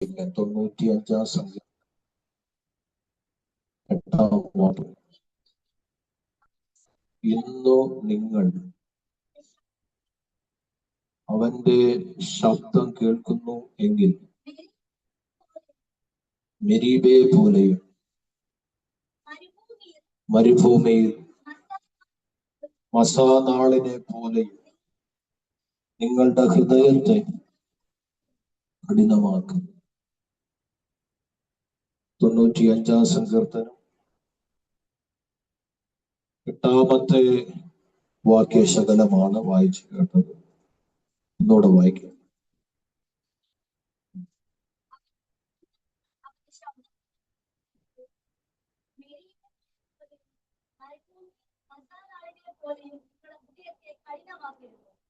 95 സംഖ്യ 8-ാം വാക്യം. ഇന്നു നിങ്ങൾ അവന്റെ ശബ്ദം കേൾക്കുന്നു എങ്കിൽ മെരീബയെ പോലെയും മരുഭൂമിയിൽ മസാനാളിനെ പോലെയും നിങ്ങളുടെ ഹൃദയത്തെ കഠിനമാക്കും. 95-ാം സങ്കീർത്തനം 8-ാമത്തെ വാക്യശകലമാണ് വായിച്ചു കേട്ടത്. ഒന്നുകൂടെ വായിക്കാം.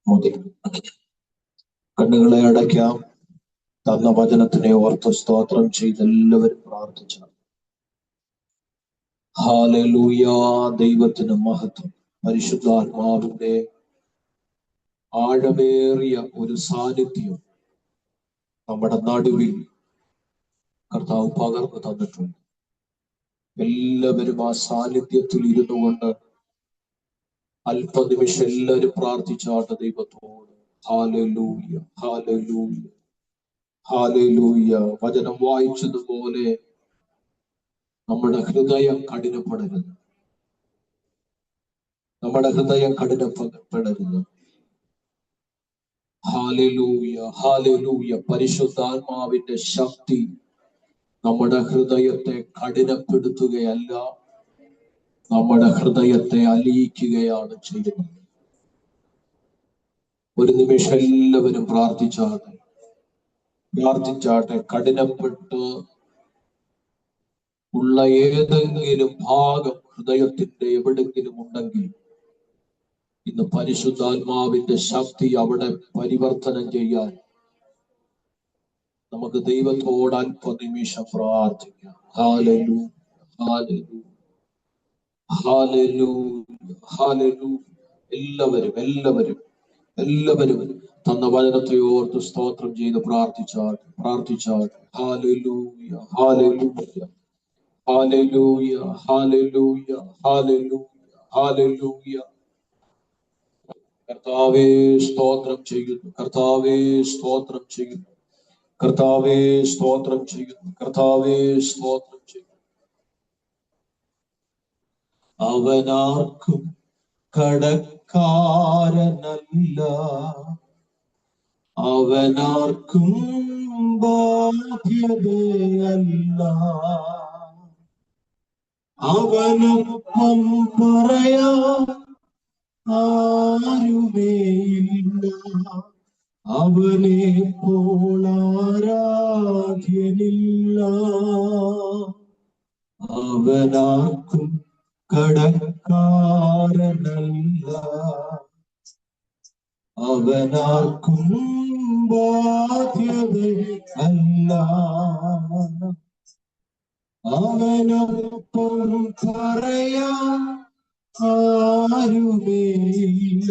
മതി. കണ്ണുകളെ അടയ്ക്കാം. തന്ന വചനത്തിനെ ഓർത്ത് സ്തോത്രം ചെയ്ത് എല്ലാവരും പ്രാർത്ഥിച്ചു. ഹല്ലേലൂയ. ദൈവത്തിന് മഹത്വം. പരിശുദ്ധാത്മാവിന്റെ ആഴമേറിയ ഒരു സാന്നിധ്യം നമ്മുടെ നടുവിൽ കർത്താവ് പകർന്നു തന്നിട്ടുണ്ട്. എല്ലാവരും ആ സാന്നിധ്യത്തിൽ ഇരുന്നു കൊണ്ട് അല്പനിമിഷം എല്ലാവരും പ്രാർത്ഥിച്ചാട്ട് ദൈവത്തോട്. Hallelujah, hallelujah, hallelujah. വചനം വായിച്ചതുപോലെ നമ്മുടെ ഹൃദയം കഠിനപ്പെടരുത്. നമ്മുടെ ഹൃദയം കഠിനപ്പെടരുത്. Hallelujah, hallelujah. പരിശുദ്ധാത്മാവിന്റെ ശക്തി നമ്മുടെ ഹൃദയത്തെ കഠിനപ്പെടുത്തുകയല്ല, നമ്മുടെ ഹൃദയത്തെ അലിയിക്കുകയാണ് ചെയ്യുന്നത്. ഒരു നിമിഷം എല്ലാവരും പ്രാർത്ഥിച്ചാട്ടെ. കഠിനപ്പെട്ട് ഉള്ള ഏതെങ്കിലും ഭാഗം ഹൃദയത്തിന്റെ എവിടെങ്കിലും ഉണ്ടെങ്കിൽ ഇന്ന് പരിശുദ്ധാത്മാവിന്റെ ശക്തി അവിടെ പരിവർത്തനം ചെയ്യാൻ നമുക്ക് ദൈവത്തോട് അല്പനിമിഷം പ്രാർത്ഥിക്കാം. Hallelujah, hallelujah, hallelujah, hallelujah. എല്ലാവരും തന്ന വചനത്തെ ഓർത്ത് സ്തോത്രം ചെയ്ത് പ്രാർത്ഥിച്ചാട്ടെ. Hallelujah, hallelujah, hallelujah, hallelujah, hallelujah, hallelujah. കർത്താവേ സ്തോത്രം ചെയ്യുന്നു, കർത്താവേ സ്തോത്രം ചെയ്യുന്നു, കർത്താവേ സ്തോത്രം ചെയ്യുന്നു, കർത്താവേ സ്തോത്രം ചെയ്യുന്നു. അവനാർക്കും കടക്കാരനല്ല, അവനാർക്കും ബാധ്യതയല്ല. അവനൊപ്പം പറയാൻ ആരുമേയില്ല, അവനെ പോളാരാധ്യനില്ല. അവനാർക്കും കടക്കാരനല്ല, അവനാർക്കും ബാധ്യതയല്ല. അവനൊപ്പം പറയാൻ ആരുമേയില്ല,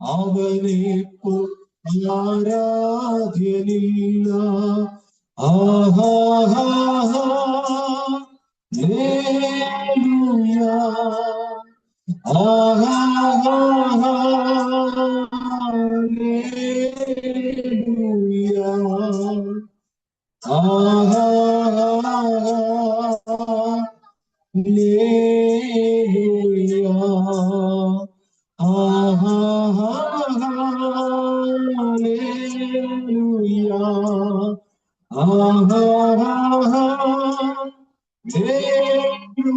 അവനെ ആരാധ്യനില്ല. ആഹാ, ഹല്ലേലൂയ, ആഹാ, ഹല്ലേലൂയ, ആഹാ, ഹല്ലേലൂയ, ആഹാ, ഹല്ലേലൂയ, ആഹാ,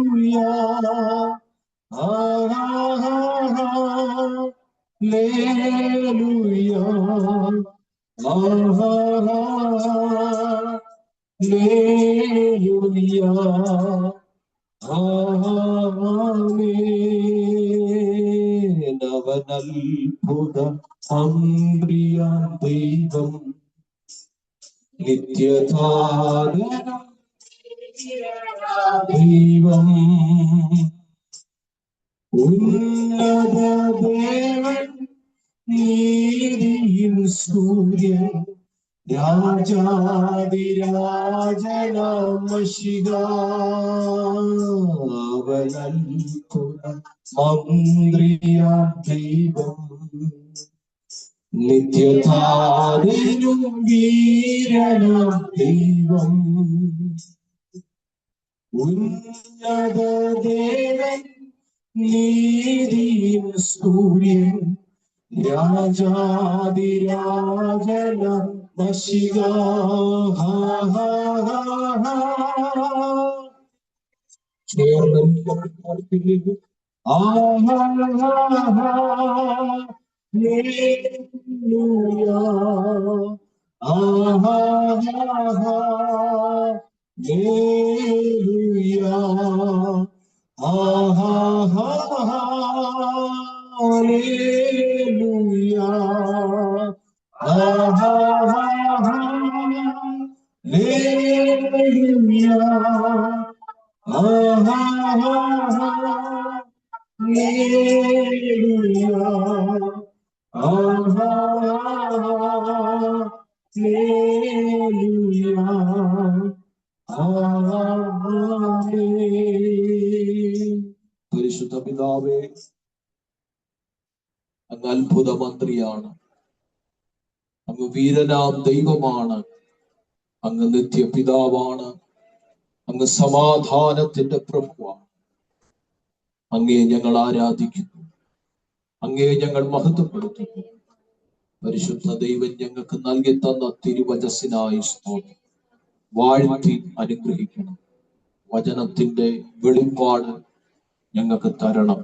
ഹല്ലേലൂയ, ആഹാ, ഹല്ലേലൂയ, ആഹാ, ഹല്ലേലൂയ, ആമേൻ. അവനത്ഭുത സംപ്രിയ ദൈവം, നിത്യധാരണം ദൈവം, ഉന്നത ദേവൻ, നീതിയിൽ സൂര്യൻ, രാജാതിരാജനാം മശിഹ മന്ത്രിയാം ദൈവം നിത്യധാരനും വീരനാം ദൈവം ഉന്നത ദേവൻ നീതിയും സൂര്യൻ രാജാതിരാജനാം മശിഹ പരിശുദ്ധ പിതാവേ, അങ്ങ് അത്ഭുത മന്ത്രിയാണ്, അങ്ങ് വീരനാം ദൈവമാണ്, അങ്ങ് നിത്യപിതാവാണ്, അങ്ങ് സമാധാനത്തിന്റെ പ്രഭുവാണ്. അങ്ങയെ ഞങ്ങൾ ആരാധിക്കുന്നു, അങ്ങയെ ഞങ്ങൾ മഹത്വപ്പെടുത്തുന്നു. പരിശുദ്ധ ദൈവം ഞങ്ങൾക്ക് നൽകി തന്ന തിരുവചസ്സിനായി സ്തോത്രം. വാഴ്ത്തി അനുഗ്രഹിക്കണം. വചനത്തിന്റെ വെളിപ്പാട് ഞങ്ങൾക്ക് തരണം.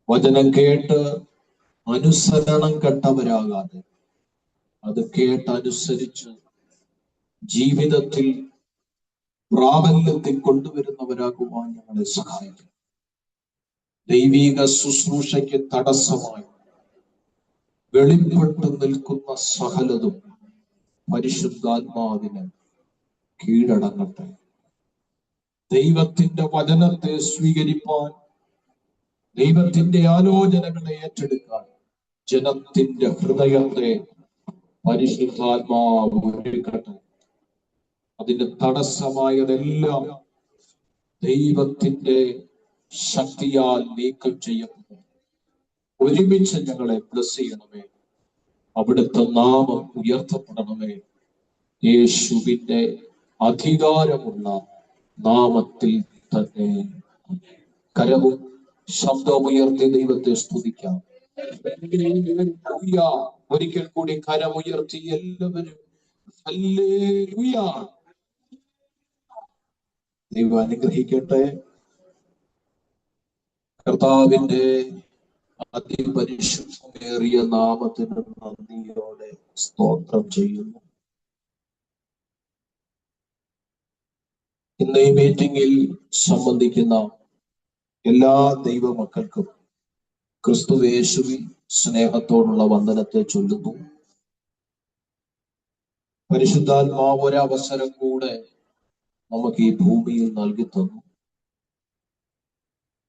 വചനം കേട്ട് അനുസരണം കെട്ടവരാകാതെ അത് കേട്ടനുസരിച്ച് ജീവിതത്തിൽ പ്രാബല്യത്തിൽ കൊണ്ടുവരുന്നവരാകുവാൻ ഞങ്ങളെ സഹായിക്കും. ദൈവിക ശുശ്രൂഷയ്ക്ക് തടസ്സമായി വെളിപ്പെട്ടു നിൽക്കുന്ന സകലതും പരിശുദ്ധാത്മാവിന് കീഴടങ്ങട്ടെ. ദൈവത്തിന്റെ വചനത്തെ സ്വീകരിപ്പാൻ, ദൈവത്തിന്റെ ആലോചനകളെ ഏറ്റെടുക്കാൻ ജനത്തിന്റെ ഹൃദയത്തെ പരിശുദ്ധാത്മാവ് ഒരുക്കട്ടെ. അതിന് തടസ്സമായതെല്ലാം ദൈവത്തിന്റെ ശക്തിയാൽ നീക്കം ചെയ്യപ്പെടും. ഒരുമിച്ച് ഞങ്ങളെ ബ്ലസ് ചെയ്യണമേ. അവിടുത്തെ നാമം ഉയർത്തപ്പെടണമേ. യേശുവിന്റെ അധികാരമുള്ള നാമത്തിൽ തന്നെ. കരവും ശബ്ദവും ഉയർത്തി ദൈവത്തെ സ്തുതിക്കാം. ഒരിക്കൽ കൂടി കരമുയർത്തി എല്ലാവരും ഹല്ലേലൂയ. ദൈവം അനുഗ്രഹിക്കട്ടെ. കർത്താവിന്റെ അതിപരിശുദ്ധമേറിയ നാമത്തിന് നന്ദിയോടെ സ്തോത്രം ചെയ്യുന്നു. ഇന്ന് ഈ മീറ്റിംഗിൽ സംബന്ധിക്കുന്ന എല്ലാ ദൈവമക്കൾക്കും ക്രിസ്തുയേശുവിൽ സ്നേഹത്തോടുള്ള വന്ദനത്തെ ചൊല്ലുന്നു. പരിശുദ്ധാത്മാവ് ഒരവസരം കൂടെ നമുക്ക് ഈ ഭൂമിയിൽ നൽകി തന്നു.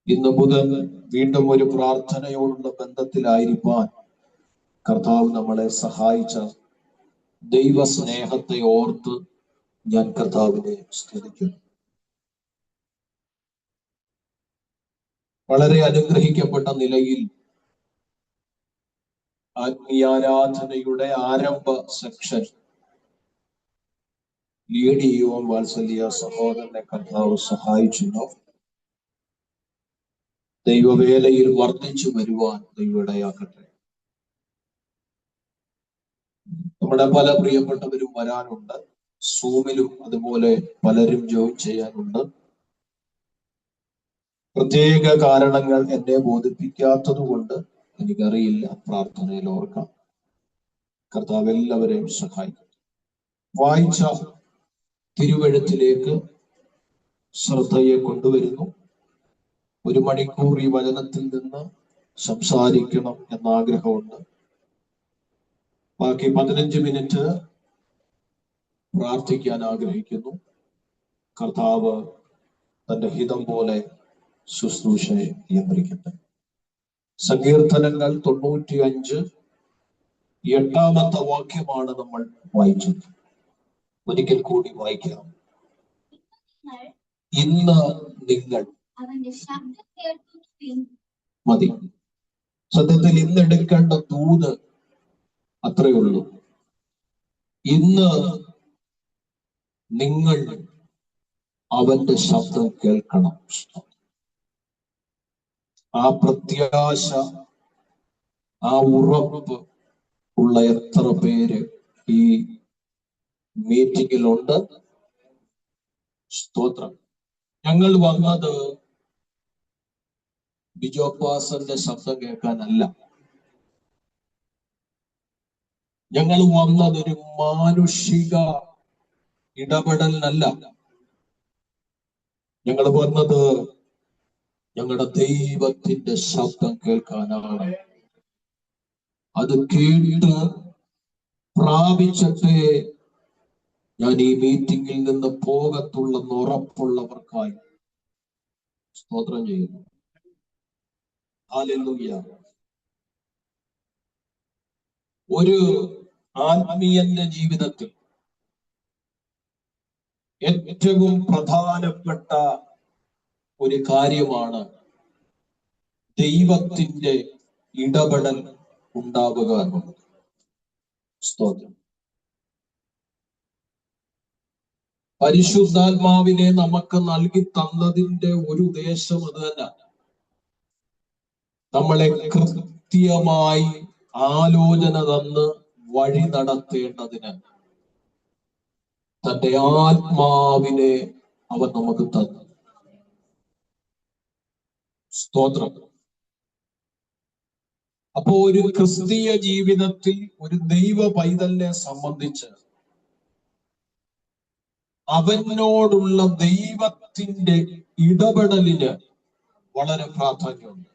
ഇന്ന് മുതൽ വീണ്ടും ഒരു പ്രാർത്ഥനയോടുള്ള ബന്ധത്തിലായിരിക്കാൻ കർത്താവ് നമ്മളെ സഹായിച്ച ദൈവസ്നേഹത്തെ ഓർത്ത് ഞാൻ കർത്താവിനെ സ്തുതിക്കുന്നു. വളരെ അനുഗ്രഹിക്കപ്പെട്ട നിലയിൽ ആത്മീയാരാധനയുടെ ആരംഭ സെക്ഷൻ ലീഡ് ചെയ്യുവാൻ വാത്സല്യ സഹോദരനെ കർത്താവ് സഹായിച്ചു. ദൈവവേലയിൽ വർദ്ധിച്ചു വരുവാൻ ദൈവയിടയാക്കട്ടെ. നമ്മുടെ പല പ്രിയപ്പെട്ടവരും വരാനുണ്ട്. സൂമിലും അതുപോലെ പലരും ജോയിൻ ചെയ്യാനുണ്ട്. പ്രത്യേക കാരണങ്ങൾ എന്നെ ബോധിപ്പിക്കാത്തത് കൊണ്ട് എനിക്കറിയില്ല. പ്രാർത്ഥനയിൽ ഓർക്കാം. കർത്താവ് എല്ലാവരെയും സഹായിക്കും. വായിച്ച തിരുവെഴുത്തിലേക്ക് ശ്രദ്ധയെ കൊണ്ടുവരുന്നു. 1 മണിക്കൂർ ഈ വചനത്തിൽ നിന്ന് സംസാരിക്കണം എന്നാഗ്രഹമുണ്ട്. ബാക്കി 15 മിനിറ്റ് പ്രാർത്ഥിക്കാൻ ആഗ്രഹിക്കുന്നു. കർത്താവ് തന്റെ ഹിതം പോലെ ശുശ്രൂഷയെ നിയന്ത്രിക്കട്ടെ. സങ്കീർത്തനങ്ങൾ 95 8-ാമത്തെ വാക്യമാണ് നമ്മൾ വായിച്ചത്. ഒരിക്കൽ കൂടി വായിക്കാം. ഇന്ന് നിങ്ങൾ മതി. സത്യത്തിൽ ഇന്ന് എടുക്കേണ്ട ദൂത് അത്രയേ ഉള്ളൂ. ഇന്ന് നിങ്ങൾ അവന്റെ ശബ്ദം കേൾക്കണം. ആ പ്രത്യാശ, ആ ഉറപ്പ് ഉള്ള എത്ര പേര് ഈ മീറ്റിംഗിലുണ്ട്? സ്തോത്രം. ഞങ്ങൾ വന്നത് ബിജോ പാസന്റെ ശബ്ദം കേൾക്കാനല്ല. ഞങ്ങൾ വന്നത് ഒരു മാനുഷിക ഇടപെടലിനല്ല. ഞങ്ങൾ വന്നത് ഞങ്ങളുടെ ദൈവത്തിന്റെ ശബ്ദം കേൾക്കാനാണ്. അത് കേട്ട് പ്രാപിച്ചിട്ടേ ഞാൻ ഈ മീറ്റിംഗിൽ നിന്ന് പോകത്തുള്ളെന്ന് ഉറപ്പുള്ളവർക്കായി സ്തോത്രം ചെയ്യുന്നു. ഹല്ലേലൂയ. ഒരു ആത്മീയന്റെ ജീവിതത്തിൽ ഏറ്റവും പ്രധാനപ്പെട്ട ഒരു കാര്യമാണ് ദൈവത്തിന്റെ ഇടപെടൽ ഉണ്ടാവുക എന്നുള്ളത്. സ്തോത്രം. പരിശുദ്ധാത്മാവിനെ നമുക്ക് നൽകി തന്നതിന്റെ ഒരു ഉദ്ദേശം അത് തന്നെ. നമ്മളെ കൃത്യമായി ആലോചന തന്ന് വഴി നടത്തേണ്ടതിന് തന്റെ ആത്മാവിനെ അവൻ നമുക്ക് തന്നു. സ്തോത്രം. അപ്പോ ഒരു ക്രിസ്തീയ ജീവിതത്തിൽ ഒരു ദൈവ പൈതലിനെ സംബന്ധിച്ച് അവനോടുള്ള ദൈവത്തിന്റെ ഇടപെടലിന് വളരെ പ്രാധാന്യമുണ്ട്.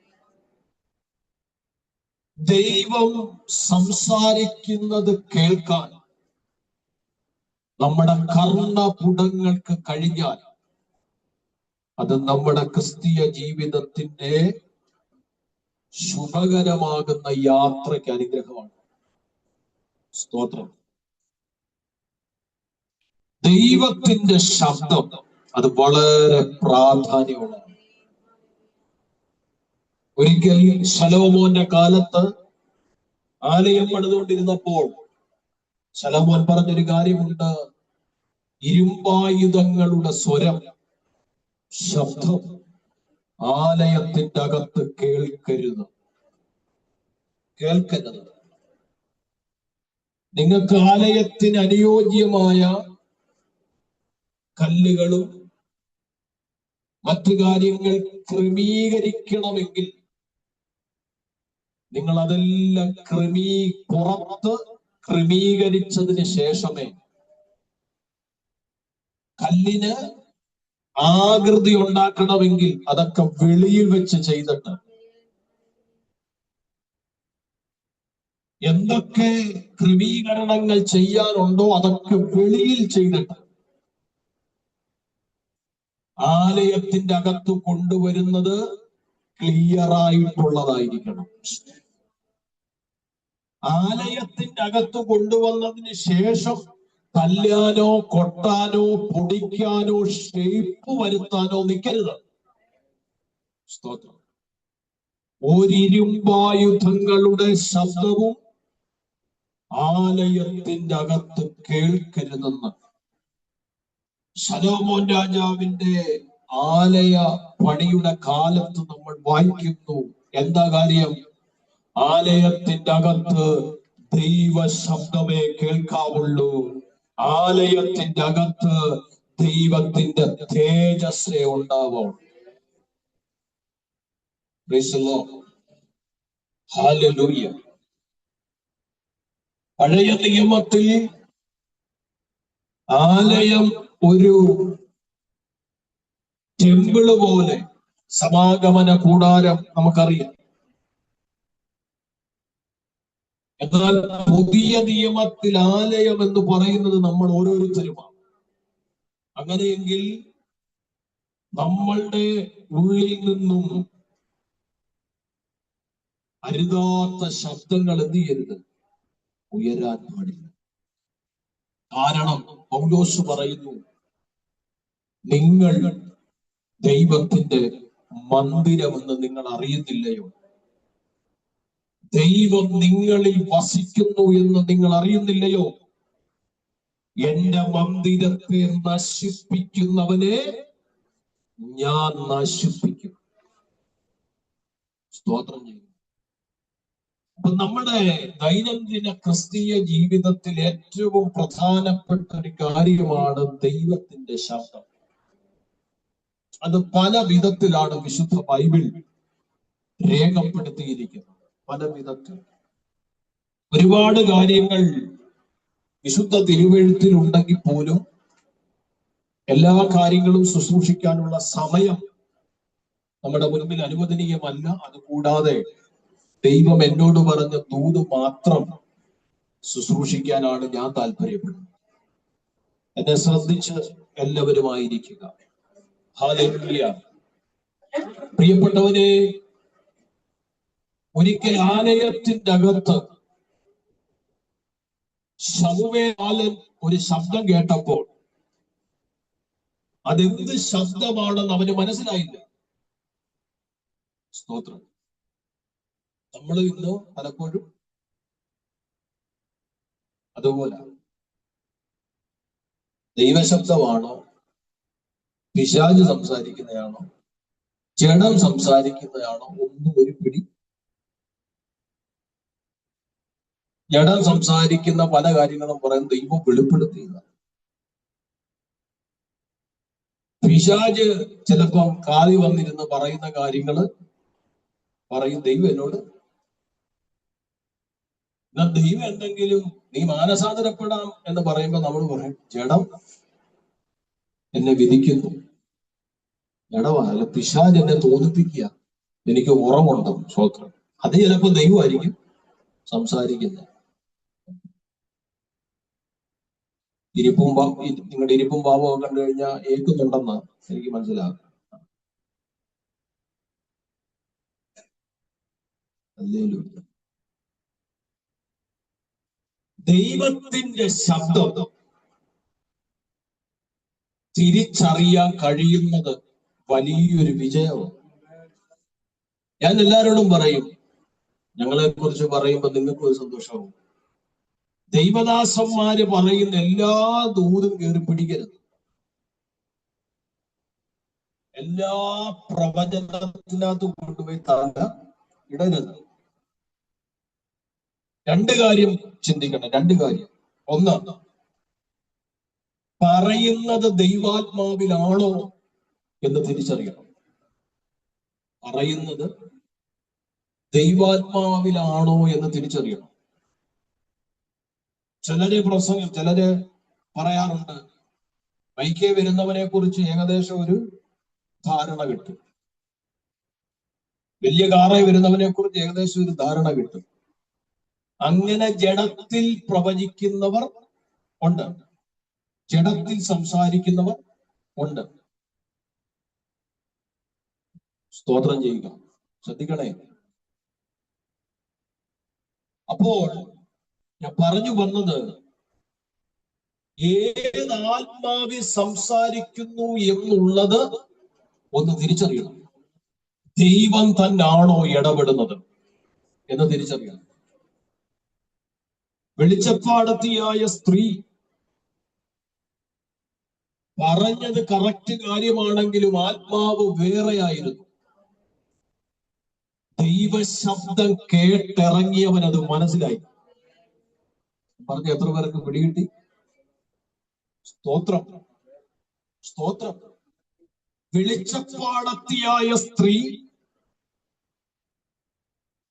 ദൈവം സംസാരിക്കുന്നത് കേൾക്കാൻ നമ്മുടെ കർണപുടങ്ങൾക്ക് കഴിഞ്ഞാൽ അത് നമ്മുടെ ക്രിസ്തീയ ജീവിതത്തിന്റെ ശുഭകരമാകുന്ന യാത്രയ്ക്ക് അനുഗ്രഹമാണ്. സ്തോത്രം. ദൈവത്തിന്റെ ശബ്ദം അത് വളരെ പ്രാധാന്യമുള്ളതാണ്. ഒരിക്കൽ ശലോമോന്റെ കാലത്ത് ആലയം പണിതുകൊണ്ടിരുന്നപ്പോൾ ശലോമോൻ പറഞ്ഞൊരു കാര്യമുണ്ട്. ഇരുമ്പായുധങ്ങളുടെ സ്വരം, ശബ്ദം ആലയത്തിന്റെ അകത്ത് കേൾക്കരുത്. നിങ്ങൾക്ക് ആലയത്തിന് അനുയോജ്യമായ കല്ലുകളും മറ്റു കാര്യങ്ങൾ ക്രമീകരിക്കണമെങ്കിൽ നിങ്ങൾ അതെല്ലാം പുറത്ത് ക്രമീകരിച്ചതിന് ശേഷമേ കല്ലിന് ആകൃതി ഉണ്ടാക്കണമെങ്കിൽ അതൊക്കെ വെളിയിൽ വെച്ച് ചെയ്തിട്ട് എന്തൊക്കെ ക്രമീകരണങ്ങൾ ചെയ്യാനുണ്ടോ അതൊക്കെ വെളിയിൽ ചെയ്തിട്ട് ആലയത്തിന്റെ അകത്ത് കൊണ്ടുവരുന്നത് ക്ലിയർ ആയിട്ടുള്ളതായിരിക്കണം. ആലയത്തിന്റെ അകത്ത് കൊണ്ടുവന്നതിന് ശേഷം തല്ലാനോ കൊട്ടാനോ പൊടിക്കാനോ ഷേപ്പ് വരുത്താനോ നിൽക്കരുത്. സ്തോത്രം. ഒരിരുമ്പായുധങ്ങളുടെ ശബ്ദവും ആലയത്തിന്റെ അകത്ത് കേൾക്കരുതെന്ന് ശലോമോൻ രാജാവിന്റെ ആലയ പണിയുടെ കാലത്ത് നമ്മൾ വായിക്കുന്നു. എന്താ കാര്യം? ആലയത്തിന്റെ അകത്ത് ദൈവ ശബ്ദമേ കേൾക്കാവുള്ളൂ. ആലയത്തിന്റെ അകത്ത് ദൈവത്തിന്റെ തേജസ്സേ ഉണ്ടാവും. ഹല്ലേലൂയ. പഴയ നിയമത്തിൽ ആലയം ഒരു ടെമ്പിള് പോലെ, സമാഗമന കൂടാരം നമുക്കറിയാം. എന്നാൽ പുതിയ നിയമത്തിൽ ആലയം എന്ന് പറയുന്നത് നമ്മൾ ഓരോരുത്തരുമാണ്. അങ്ങനെയെങ്കിൽ നമ്മളുടെ ഉള്ളിൽ നിന്നും അരുതാത്ത ശബ്ദങ്ങൾ എന്ത് ചെയ്യരുത്? ഉയരാൻ പാടില്ല. കാരണം പൗലോസ് പറയുന്നു, നിങ്ങൾ ദൈവത്തിന്റെ മന്ദിരമെന്ന് നിങ്ങൾ അറിയുന്നില്ലയോ? ദൈവം നിങ്ങളിൽ വസിക്കുന്നു എന്ന് നിങ്ങൾ അറിയുന്നില്ലയോ? എന്റെ മന്ദിരത്തെ നശിപ്പിക്കുന്നവനെ ഞാൻ നശിപ്പിക്കും. സ്തോത്രം ചെയ്യും. അപ്പൊ നമ്മുടെ ദൈനംദിന ക്രിസ്തീയ ജീവിതത്തിൽ ഏറ്റവും പ്രധാനപ്പെട്ട ഒരു കാര്യമാണ് ദൈവത്തിന്റെ ശബ്ദം. അത് പല വിധത്തിലാണ് വിശുദ്ധ ബൈബിൾ രേഖപ്പെടുത്തിയിരിക്കുന്നത്. പല വിധത്തിൽ ഒരുപാട് കാര്യങ്ങൾ വിശുദ്ധ തിരുവെഴുത്തിൽ ഉണ്ടെങ്കിൽ പോലും എല്ലാ കാര്യങ്ങളും ശുശ്രൂഷിക്കാനുള്ള സമയം നമ്മുടെ മുൻപിൽ അനുവദനീയമല്ല. അതുകൂടാതെ ദൈവം എന്നോട് പറഞ്ഞ ദൂത് മാത്രം ശുശ്രൂഷിക്കാനാണ് ഞാൻ താല്പര്യപ്പെടുന്നത്. എന്നെ ശ്രദ്ധിച്ച് എല്ലാവരുമായിരിക്കുക. ഹല്ലേലൂയ. പ്രിയപ്പെട്ടവനെ, ഒരിക്കൽ ആലയത്തിന്റെ അകത്ത് ശമൂവേൽ ഒരു ശബ്ദം കേട്ടപ്പോൾ അതെന്ത് ശബ്ദമാണെന്ന് അവന് മനസ്സിലായില്ല. സ്തോത്രം. നമ്മൾ ഇന്ന് പലപ്പോഴും അതുപോലെ ദൈവശബ്ദമാണോ, പിശാച് സംസാരിക്കുന്നതാണോ, ജഡം സംസാരിക്കുന്നതാണോ, ഒന്നും ഒരു പിടി. ജഡം സംസാരിക്കുന്ന പല കാര്യങ്ങളും പറയുന്നത് ദൈവം വെളിപ്പെടുത്തിയതാണ്. പിശാച് ചിലപ്പം കാതി വന്നിരുന്ന് പറയുന്ന കാര്യങ്ങള് പറയും, ദൈവം എന്നോട്. എന്നാൽ ദൈവം എന്തെങ്കിലും നീ മാനസാന്തരപ്പെടാം എന്ന് പറയുമ്പോൾ നമ്മൾ പറയും, ജഡം എന്നെ വിധിക്കുന്നു. ജഡമല്ല, പിശാച് എന്നെ തോന്നിപ്പിക്കുക, എനിക്ക് ഉറവുണ്ട്. സ്വത്രം. അത് ചിലപ്പോൾ ദൈവമായിരിക്കും സംസാരിക്കുന്നത്. നിങ്ങളുടെ ഇരിപ്പും ഭാവവും കണ്ടു കഴിഞ്ഞാൽ ഏൽക്കുന്നുണ്ടെന്ന് എനിക്ക് മനസ്സിലാകും. ദൈവത്തിന്റെ ശബ്ദം തിരിച്ചറിയാൻ കഴിയുന്നത് വലിയൊരു വിജയമാണ്. ഞാൻ എല്ലാവരോടും പറയും, ഞങ്ങളെ കുറിച്ച് പറയുമ്പോൾ നിങ്ങൾക്കും ഒരു സന്തോഷവും. ദൈവദാസന്മാര് പറയുന്ന എല്ലാ ദൂതും കയറി പിടിക്കരുത്. എല്ലാ പ്രവചനത്തിനകത്തും കൊണ്ടുപോയി താങ്ക ഇടരുത്. രണ്ട് കാര്യം ചിന്തിക്കണം. രണ്ട് കാര്യം. ഒന്ന്, പറയുന്നത് ദൈവാത്മാവിലാണോ എന്ന് തിരിച്ചറിയണം. പറയുന്നത് ദൈവാത്മാവിലാണോ എന്ന് തിരിച്ചറിയണം. ചിലര് പറയാറുണ്ട്, മൈക്കേ വരുന്നവനെ കുറിച്ച് ഏകദേശം ഒരു ധാരണ കിട്ടും, വലിയ കാറേ വരുന്നവനെ കുറിച്ച് ഏകദേശം ഒരു ധാരണ കിട്ടും. അങ്ങനെ ജഡത്തിൽ പ്രവചിക്കുന്നവർ ഉണ്ട്, ജഡത്തിൽ സംസാരിക്കുന്നവർ ഉണ്ട്. സ്തോത്രം ചെയ്യുക. ശ്രദ്ധിക്കണേ. അപ്പോൾ ഞാൻ പറഞ്ഞു വന്നത്, ഏത് ആത്മാവിൽ സംസാരിക്കുന്നു എന്നുള്ളത് ഒന്ന് തിരിച്ചറിയണം. ദൈവം തന്നാണോ ഇടപെടുന്നത് എന്ന് തിരിച്ചറിയണം. വെളിച്ചപ്പാടത്തിയായ സ്ത്രീ പറഞ്ഞത് കറക്റ്റ് കാര്യമാണെങ്കിലും ആത്മാവ് വേറെയായിരുന്നു. ദൈവശബ്ദം കേട്ടിറങ്ങിയവൻ അത് മനസ്സിലായി. പറഞ്ഞ എത്ര പേർക്ക് പിടികിട്ടി? സ്തോത്രം, സ്തോത്രം. വെളിച്ചപ്പാടത്തിയായ സ്ത്രീ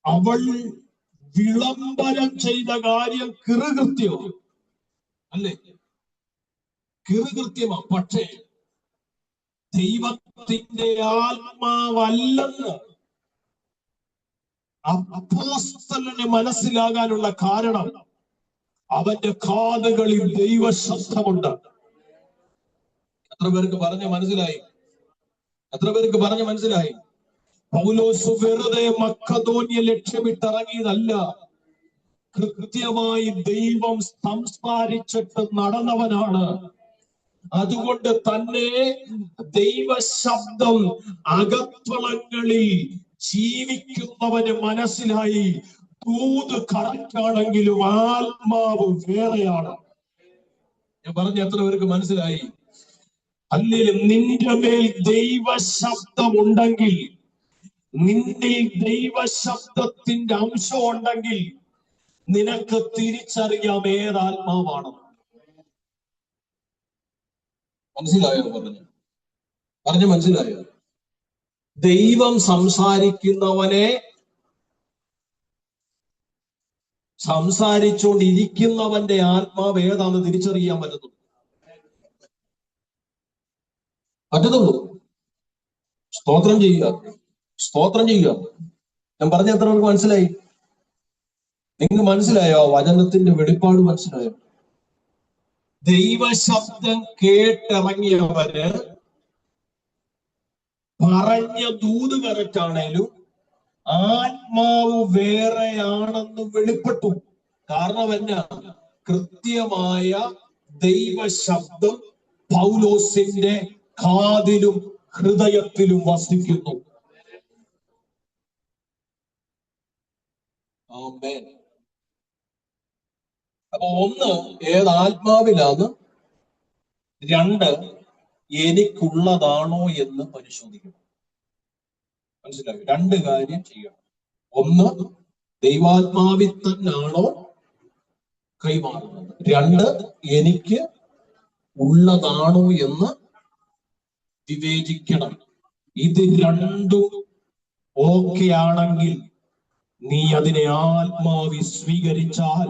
അവൾ വിളംബരം ചെയ്ത കാര്യം കൃതകൃത്യമാണ്, അല്ലേ? കൃതകൃത്യമാ. പക്ഷേ ദൈവത്തിന്റെ ആത്മാവല്ലെന്ന് അപ്പോസ്തലന് മനസ്സിലാകാനുള്ള കാരണം അവന്റെ കാതുകളിൽ ദൈവശബ്ദമുണ്ട്. എത്ര പേർക്ക് പറഞ്ഞ് മനസ്സിലായി? എത്ര പേർക്ക് പറഞ്ഞ് മനസ്സിലായി? പൗലോസ് വെറുതെ മക്കദോന്യ ലക്ഷ്യമിട്ടിറങ്ങിയതല്ല. കൃത്യമായി ദൈവം സംസാരിച്ചിട്ട് നടന്നവനാണ്. അതുകൊണ്ട് തന്നെ ദൈവശബ്ദം അകത്തളങ്ങളിൽ ജീവിക്കുന്നവന് മനസ്സിലായി, ദൂത് കറക്റ്റാണെങ്കിലും ആത്മാവ് വേറെയാണ്. ഞാൻ പറഞ്ഞ എത്ര പേർക്ക് മനസ്സിലായി? അല്ലെങ്കിൽ നിന്റെ മേൽ ദൈവശബ്ദം ഉണ്ടെങ്കിൽ, നിന്റെ ദൈവശബ്ദത്തിന്റെ അംശം ഉണ്ടെങ്കിൽ നിനക്ക് തിരിച്ചറിയാം ഏതാത്മാവാണ്. മനസ്സിലായോ? പറഞ്ഞു മനസ്സിലായോ? ദൈവം സംസാരിക്കുന്നവനെ, സംസാരിച്ചുകൊണ്ടിരിക്കുന്നവന്റെ ആത്മാവ് ഏതാണെന്ന് തിരിച്ചറിയാൻ പറ്റത്തുള്ളൂ. സ്തോത്രം ചെയ്യുക, സ്തോത്രം ചെയ്യുക. ഞാൻ പറഞ്ഞ എത്ര പേർക്ക് മനസ്സിലായി? നിങ്ങൾക്ക് മനസ്സിലായോ? വചനത്തിന്റെ വെളിപ്പാട് മനസ്സിലായോ? ദൈവശബ്ദം കേട്ടിറങ്ങിയവര് പറഞ്ഞ ദൂത് കറക്റ്റാണേലും ആത്മാവ് വേറെയാണെന്ന് വെളിപ്പെട്ടു. കാരണം എന്നാ? കൃത്യമായ ദൈവശബ്ദം പൗലോസിന്റെ കാതിലും ഹൃദയത്തിലും വസിക്കുന്നു. ആമേൻ. അപ്പൊ ഒന്ന്, ഏതാത്മാവിലാണ്. രണ്ട്, എനിക്കുള്ളതാണോ എന്ന് പരിശോധിക്കണം. മനസ്സിലായോ? രണ്ട് കാര്യം ചെയ്യണം. ഒന്ന്, ദൈവാത്മാവിൽ തന്നാണോ കൈമാറുന്നത്. രണ്ട്, എനിക്ക് ഉള്ളതാണോ എന്ന് വിവേചിക്കണം. ഇത് രണ്ടും ഓക്കെ ആണെങ്കിൽ നീ അതിനെ ആത്മാവി സ്വീകരിച്ചാൽ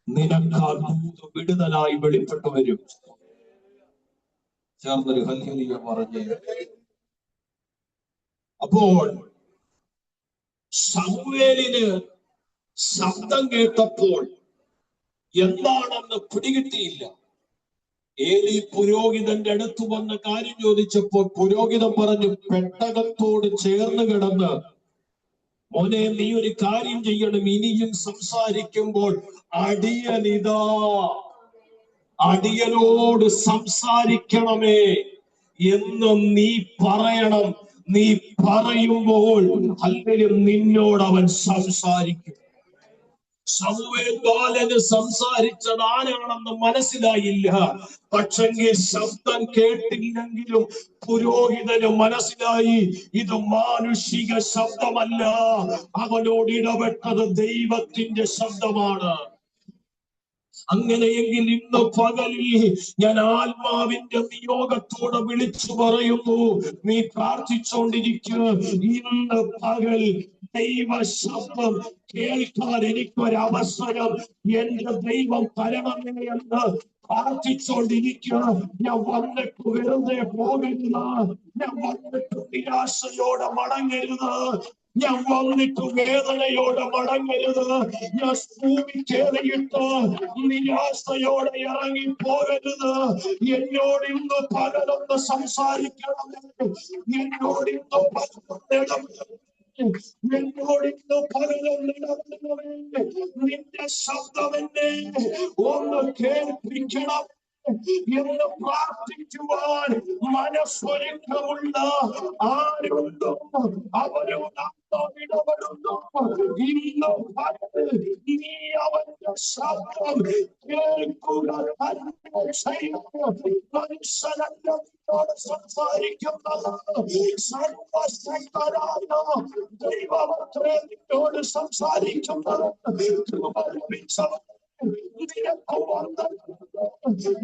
നിനക്ക് ആ ദൂത് വിടുതലായി വെളിപ്പെട്ടു വരും. ചേർന്നൊരു ഹല്ലേലൂയ പറഞ്ഞേ. അപ്പോൾ ശമൂവേലിന് ശബ്ദം കേട്ടപ്പോൾ എന്താണെന്ന് പിടികിട്ടിയില്ല. ഏലി പുരോഹിതന്റെ അടുത്ത് വന്ന കാര്യം ചോദിച്ചപ്പോൾ പുരോഹിതൻ പറഞ്ഞു, പെട്ടകത്തോട് ചേർന്ന് കിടന്ന്, മോനെ നീ ഒരു കാര്യം ചെയ്യണം, ഇനിയും സംസാരിക്കുമ്പോൾ അടിയനിതാ, അടിയനോട് സംസാരിക്കണമേ എന്ന് നീ പറയണം. നീ പറയുമ്പോൾ അല്ലെങ്കിൽ നിന്നോട് അവൻ സംസാരിക്കും. ശമൂവേൽ ബാലന് സംസാരിച്ചത് ആരാണെന്ന് മനസ്സിലായില്ല. പക്ഷെങ്കിൽ ശബ്ദം കേട്ടില്ലെങ്കിലും പുരോഹിതന് മനസ്സിലായി, ഇത് മാനുഷിക ശബ്ദമല്ല, അവനോട് ഇടപെട്ടത് ദൈവത്തിന്റെ ശബ്ദമാണ്. അങ്ങനെയെങ്കിൽ ഇന്ന് പകലിൽ ഞാൻ ആത്മാവിന്റെ നിയോഗത്തോടെ വിളിച്ചു പറയുന്നു, നീ പ്രാർത്ഥിച്ചുകൊണ്ടിരിക്കുക. ഇന്ന് പകൽ ദൈവശബ്ദം കേൾക്കാൻ എനിക്കൊരവസരം എന്റെ ദൈവം തരണമേ എന്ന് പ്രാർത്ഥിച്ചുകൊണ്ടിരിക്കുക. ഞാൻ വന്നിട്ട് വെറുതെ പോകരുത്. ഞാൻ വന്നിട്ട് നിരാശയോടെ മടങ്ങരുത്. ഞാൻ വന്നിട്ട് വേദനയോടെ മടങ്ങരുത്. ഞാൻ ഭൂമി കേറിയിട്ട് നിരാശയോടെ ഇറങ്ങി പോകരുത്. എന്നോട് ഇന്ന് പകലൊന്ന് സംസാരിക്കണമേ. എന്നോട് ഇന്ന് പകലൊന്നിടമേ. എന്നോട് ഇന്ന് പകലൊന്നിടമേ. നിന്റെ ശബ്ദം എന്നെ ഒന്ന് കേൾപ്പിക്കണം എന്ന് പ്രാർത്ഥിക്കുവാൻ മനസ്സൊരുക്കമുള്ള ആരുണ്ടോ അവരോട് ഇടപെടുന്നു. ഇന്ന് നീ അവന്റെ ശബ്ദം കേൾക്കുക തന്നെ ചെയ്യണം. മനുഷ്യനോട് സംസാരിക്കുന്നത് സർവശക്തനായ ദൈവത്തോട് സംസാരിക്കുന്നത്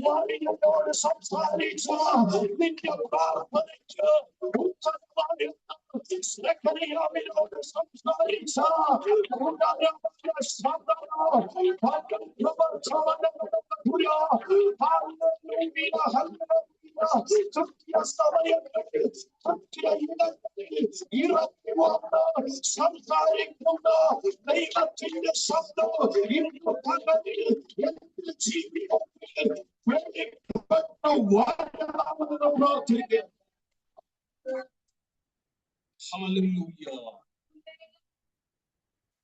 മറിയത്തോട് സംസാരിച്ച നിന്റെ പ്രാർത്ഥനയ്ക്ക് സെഖരിയാവിനോട് സംസാരിച്ച സംസാരിക്കുന്ന ദൈവത്തിന്റെ ശബ്ദം ഇന്ന് പകലിൽ എന്റെ ജീവിതത്തിൽ പ്രാർത്ഥിക്കുക.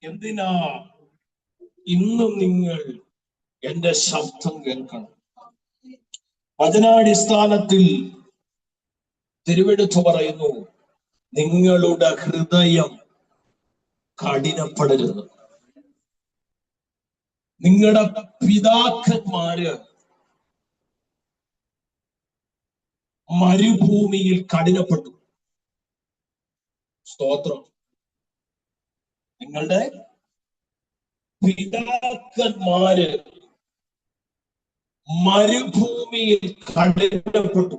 എന്തിനാ ഇന്നും നിങ്ങൾ എന്റെ ശബ്ദം കേൾക്കണം. വചനാടിസ്ഥാനത്തിൽ തിരുവെടുത്ത് പറയുന്നു, നിങ്ങളുടെ ഹൃദയം കഠിനപ്പെടരുത്. നിങ്ങളുടെ പിതാക്കന്മാര് മരുഭൂമിയിൽ കഠിനപ്പെട്ടു. സ്തോത്രം. നിങ്ങളുടെ പിതാക്കന്മാര് മരുഭൂമിയിൽ കഠിനപ്പെട്ടു.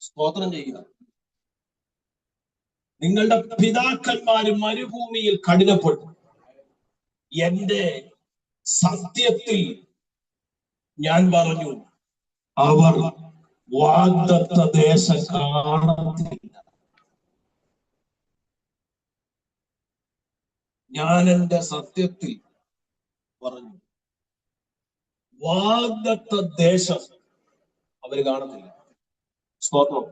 സ്തോത്രം ചെയ്യുക. നിങ്ങളുടെ പിതാക്കന്മാര് മരുഭൂമിയിൽ കഠിനപ്പെട്ടു. എന്റെ സത്യത്തിൽ ഞാൻ പറഞ്ഞു, അവർ വാഗ്ദത്ത ദേശം കാണത്തില്ല. ഞാൻ എന്റെ സത്യത്തിൽ പറഞ്ഞു, വാഗ്ദത്ത ദേശം അവര് കാണത്തില്ല. സ്തോത്രം.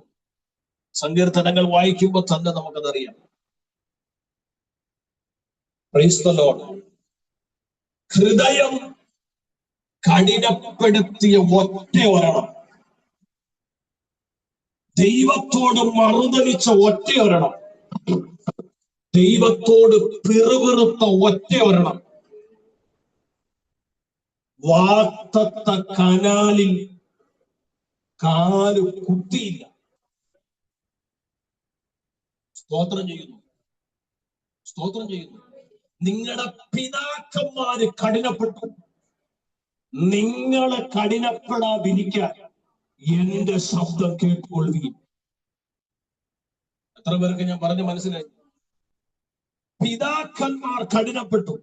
സങ്കീർത്തനങ്ങൾ വായിക്കുമ്പോൾ തന്നെ നമുക്കതറിയാം. Praise the Lord. ഹൃദയം കഠിനപ്പെടുത്തിയ ഒറ്റ ഒരെണ്ണം, ദൈവത്തോട് മറുതലിച്ച ഒറ്റ ഒരെണ്ണം, ദൈവത്തോട് പിറുപിറുത്ത ഒറ്റ ഒരെണ്ണം, വാഗ്ദത്ത കനാലിൽ കാല് കുത്തിയില്ല. സ്തോത്രം ചെയ്യുന്നു. സ്തോത്രം ചെയ്യുന്നു. നിങ്ങളുടെ പിതാക്കന്മാര് കഠിനപ്പെട്ടു. നിങ്ങളെ കഠിനപ്പെടാതിരിക്കാൻ എന്റെ ശബ്ദം കേട്ടുകൊള്ളുകയും. എത്ര പേർക്ക് ഞാൻ പറഞ്ഞ് മനസ്സിലായി? പിതാക്കന്മാർ കഠിനപ്പെട്ടു,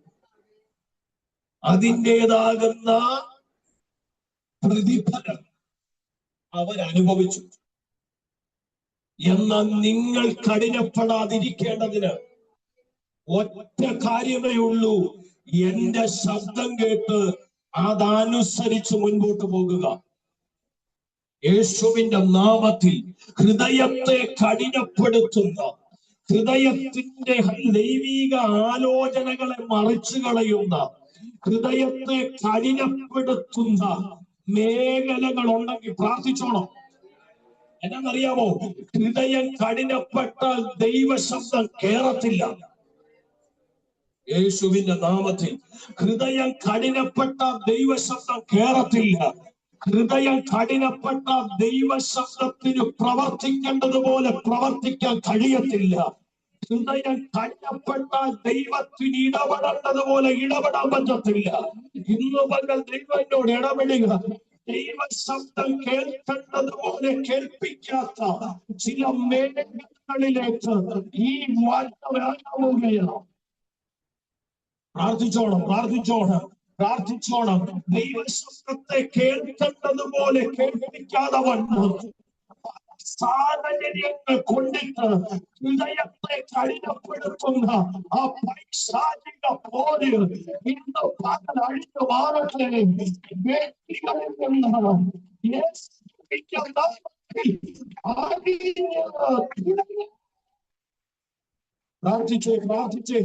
അതിൻ്റെതാകുന്ന പ്രതിഫലം അവരനുഭവിച്ചു. എന്നാൽ നിങ്ങൾ കഠിനപ്പെടാതിരിക്കേണ്ടതിന് ഒറ്റ കാര്യമേ ഉള്ളൂ, എന്റെ ശബ്ദം കേട്ട് അതനുസരിച്ച് മുൻപോട്ട് പോകുക. യേശുവിന്റെ നാമത്തിൽ ഹൃദയത്തെ കഠിനപ്പെടുത്തുന്ന, ഹൃദയത്തിന്റെ ദൈവിക ആലോചനകളെ മറിച്ചു കളയുന്ന, ഹൃദയത്തെ കഠിനപ്പെടുത്തുന്ന മേഖലകൾ ഉണ്ടെങ്കിൽ പ്രാർത്ഥിച്ചോണം. എന്നറിയാമോ? ഹൃദയം കഠിനപ്പെട്ടാൽ ദൈവശബ്ദം കേറത്തില്ല. യേശുവിന്റെ നാമത്തിൽ ഹൃദയം കഠിനപ്പെട്ട ദൈവശബ്ദം കേറത്തില്ല. ഹൃദയം കഠിനപ്പെട്ട ദൈവശബ്ദത്തിന് പ്രവർത്തിക്കേണ്ടതുപോലെ പ്രവർത്തിക്കാൻ കഴിയത്തില്ല. ഹൃദയം കഠിനപ്പെട്ടാൽ ദൈവത്തിന് ഇടപെടേണ്ടതുപോലെ ഇടപെടാൻ പറ്റത്തില്ല. ഇന്ന് പകൽ ദൈവത്തോട് ഇടപെടുക. ദൈവശബ്ദം കേൾക്കേണ്ടതുപോലെ കേൾപ്പിക്കാത്ത ചില മേഖലകളിലേക്ക് ഈ മാറ്റം ഇറങ്ങുകയാണ്. പ്രാർത്ഥിച്ചോണം, പ്രാർത്ഥിച്ചോണം, പ്രാർത്ഥിച്ചോണം. ദൈവശബ്ദത്തെ കേൾക്കേണ്ടതുപോലെ കേൾപ്പിക്കാതെ വന്നു സാഹചര്യങ്ങൾ കൊണ്ടിട്ട് ഹൃദയത്തെ കഠിനപ്പെടുത്തുന്ന ആ പൈശാചിക പോര് ഇന്ന് പകൽ അഴിഞ്ഞു മാറട്ടെ. വ്യക്തികളിൽ നിന്ന് പ്രാർത്ഥിച്ചേ, പ്രാർത്ഥിച്ചേ.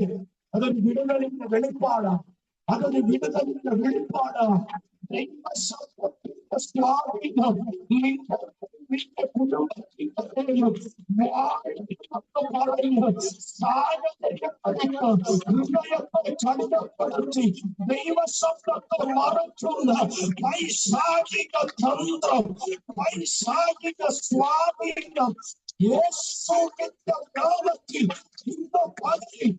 അതൊരു വിടുതലിന്റെ വെളിപ്പാടാണ്. അതൊരു വിടുതലിന്റെ വെളിപ്പാടാണ്. ദൈവശബ്ദത്തിന്റെ സ്വാധീനം നിന്റെ കുടുംബത്തിൽ ഹൃദയത്തെ കഠിനപ്പെടുത്തി ദൈവശബ്ദത്തെ മറക്കുന്ന പൈശാചിക തന്ത്രം, പൈശാചിക സ്വാധീനം യേശുവിന്റെ നാമത്തിൽ ഇന്ന് പകൽ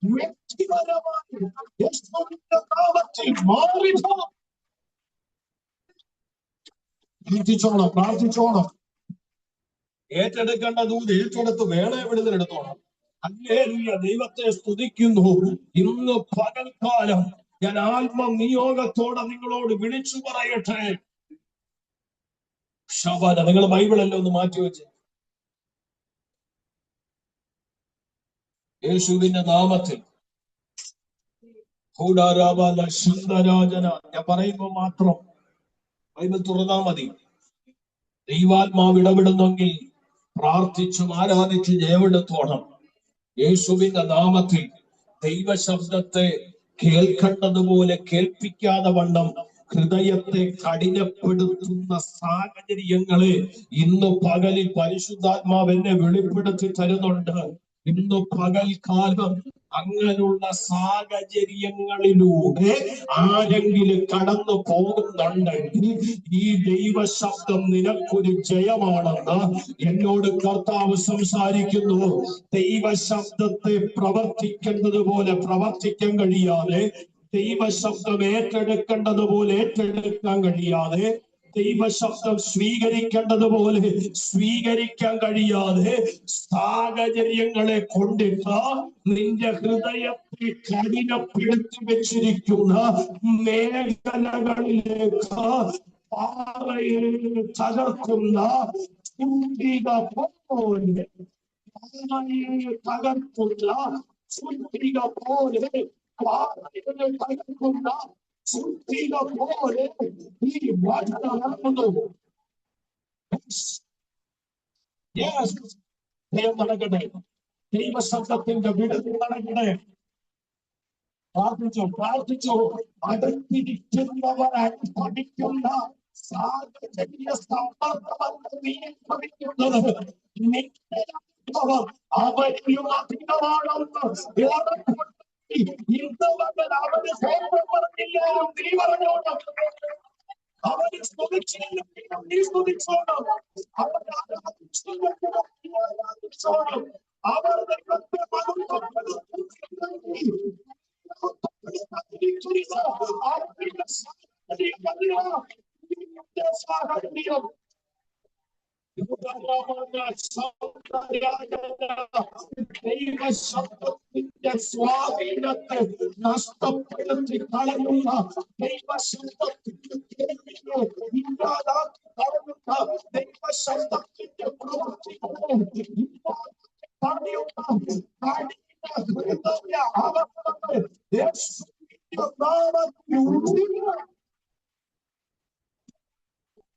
വ്യക്തിപരമായി യേശുവിന്റെ നാമത്തിൽ മാറിപ്പോ. പ്രാർത്ഥിച്ചോണം, പ്രാർത്ഥിച്ചോണം. ഏറ്റെടുക്കേണ്ട ദൂത് ഏറ്റെടുത്ത് വേള വിടുതലെടുത്തോണം. ഹല്ലേലൂയ. ദൈവത്തെ സ്തുതിക്കുന്നു. ഇന്ന് പകൽക്കാലം ഞാൻ ആത്മനിയോഗത്തോടെ നിങ്ങളോട് വിളിച്ചു പറയട്ടെ. ശബാന, നിങ്ങൾ ബൈബിളെല്ലാം ഒന്ന് മാറ്റിവെച്ച് യേശുവിന്റെ നാമത്തിൽ ഞാൻ പറയുമ്പോ മാത്രം ബൈബിൾ തുറന്നാ മതി. ദൈവാത്മാവ് ഇടപെടുന്നെങ്കിൽ പ്രാർത്ഥിച്ചും ആരാധിച്ചും ജയമെടുത്തോണം. യേശുവിന്റെ നാമത്തിൽ ദൈവശബ്ദത്തെ കേൾക്കേണ്ടതുപോലെ കേൾപ്പിക്കാതെ വണ്ണം ഹൃദയത്തെ കഠിനപ്പെടുത്തുന്ന സാഹചര്യങ്ങളെ ഇന്ന് പകലിൽ പരിശുദ്ധാത്മാവ് എന്നെ വെളിപ്പെടുത്തി തരുന്നുണ്ട്. ഇന്ന് പകൽക്കാലം അങ്ങനെയുള്ള സാഹചര്യങ്ങളിലൂടെ ആരെങ്കിലും കടന്നു പോകുന്നുണ്ടെങ്കിൽ ഈ ദൈവശബ്ദം നിനക്കൊരു ജയമാണെന്ന് എന്നോട് കർത്താവ് സംസാരിക്കുന്നു. ദൈവശബ്ദത്തെ പ്രവർത്തിക്കേണ്ടത് പോലെ പ്രവർത്തിക്കാൻ കഴിയാതെ, ദൈവശബ്ദം ഏറ്റെടുക്കേണ്ടതുപോലെ ഏറ്റെടുക്കാൻ കഴിയാതെ, ദൈവശബ്ദം സ്വീകരിക്കേണ്ടതുപോലെ സ്വീകരിക്കാൻ കഴിയാതെ സാഹചര്യങ്ങളെ കൊണ്ടിട്ട് നിന്റെ ഹൃദയത്തെ കഠിനപ്പെടുത്തി വെച്ചിരിക്കുന്ന മേഖലകളിലേക്ക് പാറയെ തകർക്കുന്ന ചുണ്ടിക പോലെ, പാറയെ തകർക്കുന്ന ചുണ്ടിക പോലെ, പാറയെ തകർക്കുന്ന ചുണ്ടിക പോലെ ഈ വചനം നടന്നു. നടക്കട്ടെ, ദൈവശബ്ദത്തിന്റെ വിടുതൽ നടക്കട്ടെ. പ്രാർത്ഥിച്ചു. അടുത്തിരിക്കുന്നവർ അനുഭവിക്കുന്ന സാഹചര്യ സമ്മർദ്ദമെന്ന് നീ അനുഭവിക്കുന്നത് നിന്റെ അനുഭവം അവരിലും അധികമാണെന്ന് ഇന്ന് വന്ന് അവന് സ്വന്തം പറഞ്ഞില്ലാലും നീ പറഞ്ഞോണം. അവന് സ്തുതിച്ചില്ലെങ്കിലും നീ സ്തുതിച്ചോണം. അവർ ആരാധിച്ചോണം. അവർ ദൈവത്തെ ദൈവശബ്ദത്തിന്റെ സ്വാധീനത്തെ നഷ്ടപ്പെടുത്തി കളയുന്ന, ദൈവശബ്ദത്തിന്റെ ഇല്ലാതാക്കി കളയുന്ന, ദൈവശബ്ദത്തിന്റെ പ്രവൃത്തികളെ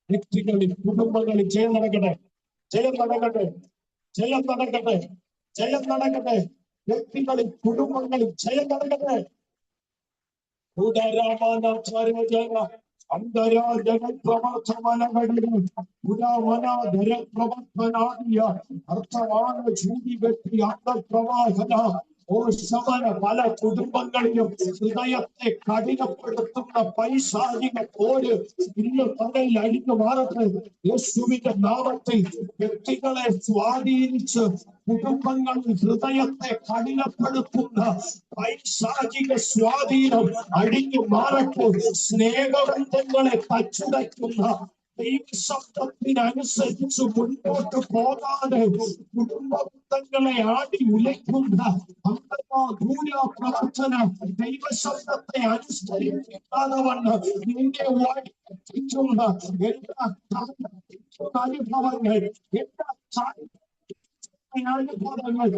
വ്യക്തികളിൽ, കുടുംബങ്ങളിൽ ജയം നടക്കട്ടെ, ജയം നടക്കട്ടെ, ജയം നടക്കട്ടെ, ജയം നടക്കട്ടെ. വ്യക്തികളിൽ, കുടുംബങ്ങളിൽ ജയം നടക്കട്ടെ. അന്തരാജകൾ പ്രവർത്തനങ്ങളിലും പുരാവനാധര പ്രവർത്തനാദിയ അർത്ഥമാന ചൂടി വ്യക്തി അന്തർപ്രവാഹന ഓ ശമന പല കുടുംബങ്ങളിലും ഹൃദയത്തെ കഠിനപ്പെടുത്തുന്ന പൈശാചിക പോര് ഇന്ന് പകൽ അഴിഞ്ഞു മാറട്ടെ. യേശുവിന്റെ നാമത്തിൽ വ്യക്തികളെ സ്വാധീനിച്ച് കുടുംബങ്ങളിൽ ഹൃദയത്തെ കഠിനപ്പെടുത്തുന്ന പൈശാചിക സ്വാധീനം അഴിഞ്ഞു മാറട്ടെ. സ്നേഹബന്ധങ്ങളെ തച്ചുടയ്ക്കുന്ന, ദൈവശബ്ദത്തിനനുസരിച്ച് മുൻപോട്ട് പോകാതെ കുടുംബബന്ധങ്ങളെ ആടി ഉലയ്ക്കുന്ന പ്രവർത്തന ദൈവശബ്ദത്തെ അനുസരിക്കാതെ വണ്ണം നിന്നെ വഴിയെത്തിക്കുന്ന എല്ലാ അനുഭവങ്ങൾ, എല്ലാ അനുഭവങ്ങൾ,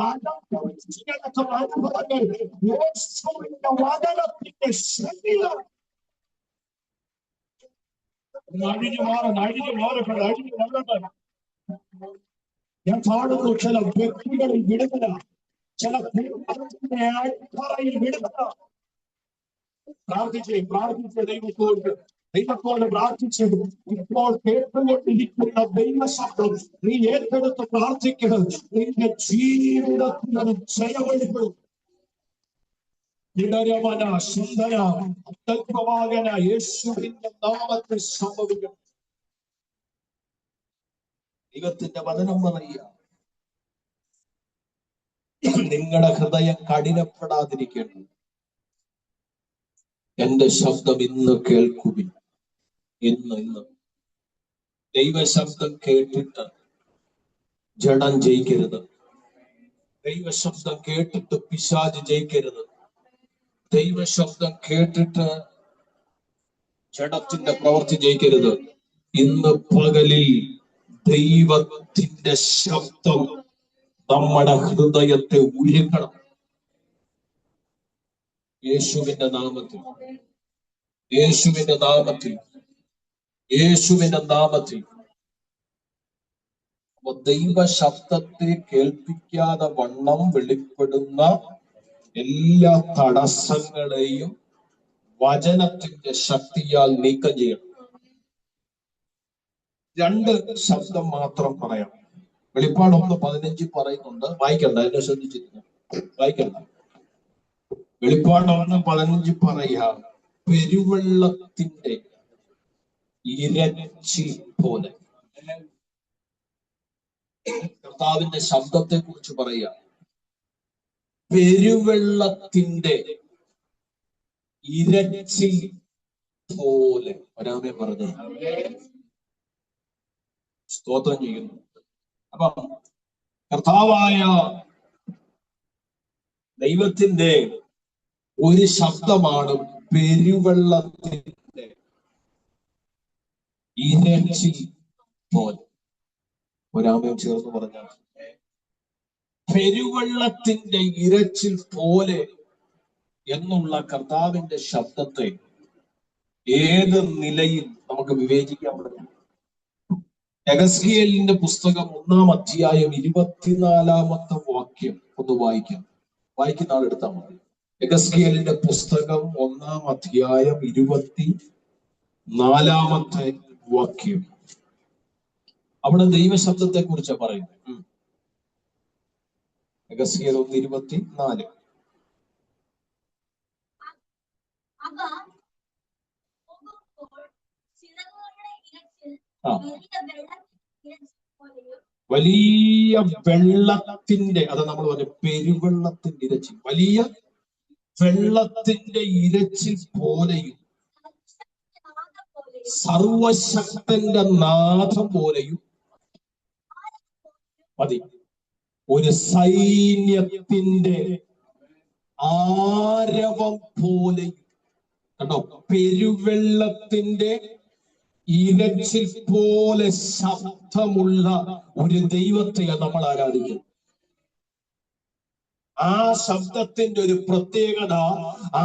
അനുഭവങ്ങൾ യേശുവിന്റെ വചനത്തിന്റെ ശരീരം അഴിഞ്ഞു മാറട്ടെ. ഞാൻ കാണുന്നു ചില വ്യക്തികളിൽ വിടുതല, ചില കുടുംബത്തിന്റെ അടിത്തറയിൽ വിടുതല. പ്രാർത്ഥിച്ച് ദൈവത്തോട് പ്രാർത്ഥിച്ച് ഇപ്പോൾ കേട്ടുകൊണ്ടിരിക്കുന്ന ദൈവശബ്ദം നീ ഏറ്റെടുത്ത് പ്രാർത്ഥിക്കുന്നത് നിന്റെ ജീവിതത്തിൽ അത് ജയമെടുക്കും. യേശുവിന്റെ നാമത്തിൽ സംഭവിക്കണം. ദൈവത്തിന്റെ വചനം പറയുക, നിങ്ങളുടെ ഹൃദയം കഠിനപ്പെടാതിരിക്കണം. എന്റെ ശബ്ദം ഇന്ന് കേൾക്കുവിൻ. ഇന്ന് ദൈവശബ്ദം കേട്ടിട്ട് ജഡം ജയിക്കരുത്. ദൈവശബ്ദം കേട്ടിട്ട് പിശാച് ജയിക്കരുത്. ദൈവശബ്ദം കേട്ടിട്ട് ജഡത്തിന്റെ പ്രവൃത്തി ജയിക്കരുത്. ഇന്ന് പകലിൽ ദൈവത്തിന്റെ ശബ്ദം നമ്മുടെ ഹൃദയത്തെ ഉരുക്കണം. യേശുവിന്റെ നാമത്തിൽ, യേശുവിന്റെ നാമത്തിൽ, യേശുവിന്റെ നാമത്തിൽ. ദൈവ ശബ്ദത്തെ കേൾപ്പിക്കാതെ വണ്ണം വെളിപ്പെടുന്ന എല്ലാ തടസ്സങ്ങളെയും വചനത്തിന്റെ ശക്തിയാൽ നീക്കം ചെയ്യണം. 2 ശബ്ദം മാത്രം പറയാം. വെളിപ്പാട് 1:15 പറയുന്നുണ്ട്. വായിക്കണ്ട, എന്നെ ശ്രദ്ധിച്ചിരുന്നു, വായിക്കണ്ട. വെളിപ്പാട് 1:15 പറയാ, പെരുവെള്ളത്തിന്റെ ഇരച്ചിൽ പോലെ. കർത്താവിന്റെ ശബ്ദത്തെ കുറിച്ച് പറയുക, പെരുവെള്ളത്തിന്റെ ഇരച്ചിൽ പോലെ. ഒരാമേ പറഞ്ഞു സ്തോത്രം ചെയ്യുന്നു. അപ്പൊ കർത്താവായ ദൈവത്തിന്റെ ഒരു ശബ്ദമാണ് പെരുവെള്ളത്തിന്റെ ഇരച്ചിൽ പോലെ. ഒരാമയും ചേർന്ന് പറഞ്ഞാൽ പെരുവെള്ളത്തിന്റെ ഇരച്ചിൽ പോലെ എന്നുള്ള കർത്താവിന്റെ ശബ്ദത്തെ ഏത് നിലയിൽ നമുക്ക് വിവേചിക്കാൻ പറ്റും? യെഹെസ്കേലിന്റെ പുസ്തകം 1-ാം അധ്യായം 24-ാമത്തെ വാക്യം ഒന്ന് വായിക്കാം. വായിക്കുന്ന ആളെടുത്താൽ മതി. യെഹെസ്കേലിന്റെ പുസ്തകം 1-ാം അധ്യായം 24-ാമത്തെ വാക്യം. അവിടെ ദൈവശബ്ദത്തെ കുറിച്ച് പറയുന്നു. യെഹെസ്കേൽ 1:24. വലിയ വെള്ളത്തിന്റെ, അത് നമ്മൾ പറഞ്ഞു പെരുവെള്ളത്തിന്റെ ഇരച്ചിൽ, വലിയ വെള്ളത്തിന്റെ ഇരച്ചിൽ പോലെയും സർവശക്തന്റെ നാഥം പോലെയും മതി, ഒരു സൈന്യത്തിന്റെ ആരവം പോലെയും. കണ്ടോ, പെരുവെള്ളത്തിന്റെ ഇരച്ചിൽ പോലെ ശബ്ദമുള്ള ഒരു ദൈവത്തെയാണ് നമ്മൾ ആരാധിക്കുന്നത്. ആ ശബ്ദത്തിന്റെ ഒരു പ്രത്യേകത,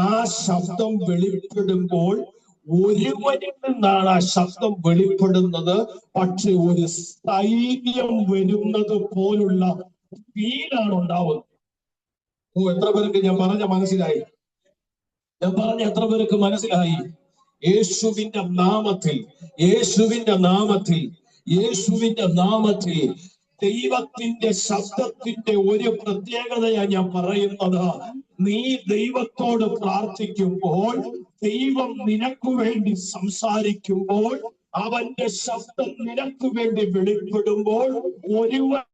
ആ ശബ്ദം വെളിപ്പെടുമ്പോൾ ഒരുവനിൽ നിന്നാണ് ആ ശബ്ദം വെളിപ്പെടുന്നത്. പക്ഷെ ഒരു സൈന്യം വരുന്നത് പോലുള്ള ഫീലാണ് ഉണ്ടാവുന്നത്. എത്ര പേർക്ക് ഞാൻ പറഞ്ഞ മനസ്സിലായി? ഞാൻ പറഞ്ഞ എത്ര പേർക്ക് മനസ്സിലായി? യേശുവിന്റെ നാമത്തിൽ, യേശുവിന്റെ നാമത്തിൽ, യേശുവിന്റെ നാമത്തിൽ ദൈവത്തിന്റെ ശബ്ദത്തിന്റെ ഒരു പ്രത്യേകതയാണ് ഞാൻ പറയുന്നത്. നീ ദൈവത്തോട് പ്രാർത്ഥിക്കുമ്പോൾ, ദൈവം നിനക്ക് വേണ്ടി സംസാരിക്കുമ്പോൾ, അവന്റെ ശബ്ദം നിനക്ക് വേണ്ടി വെളിപ്പെടുമ്പോൾ, ഒരുവന്റെ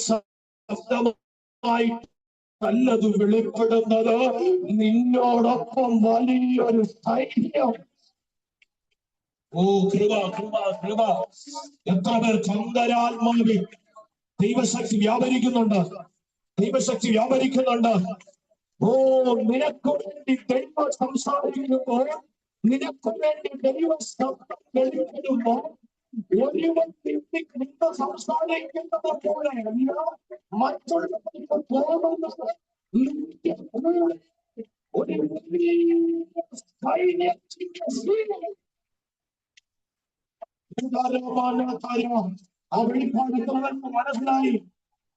ശബ്ദമായി നല്ലത് വെളിപ്പെടുന്നത്, നിന്നോടൊപ്പം വലിയൊരു സൈന്യം. ഓ കൃപ കൃപ കൃപ! എത്ര പേർ അന്തരാത്മാവിൽ ദൈവശക്തി വ്യാപരിക്കുന്നുണ്ട്, ദൈവശക്തി വ്യാപരിക്കുന്നുണ്ട്. ഓ, നിനക്ക് വേണ്ടി ദൈവം സംസാരിക്കുമ്പോൾ, നിനക്ക് വേണ്ടി ദൈവ ശബ്ദം വെളിപ്പെടുമ്പോൾ, ഒരുവൻ നിന്ന് സംസാരിക്കുന്നത് പോലെയല്ല മറ്റുള്ളവർക്ക് തോന്നുന്നത്. ഒരു ആ വെളിപ്പാട് മനസ്സിലായി.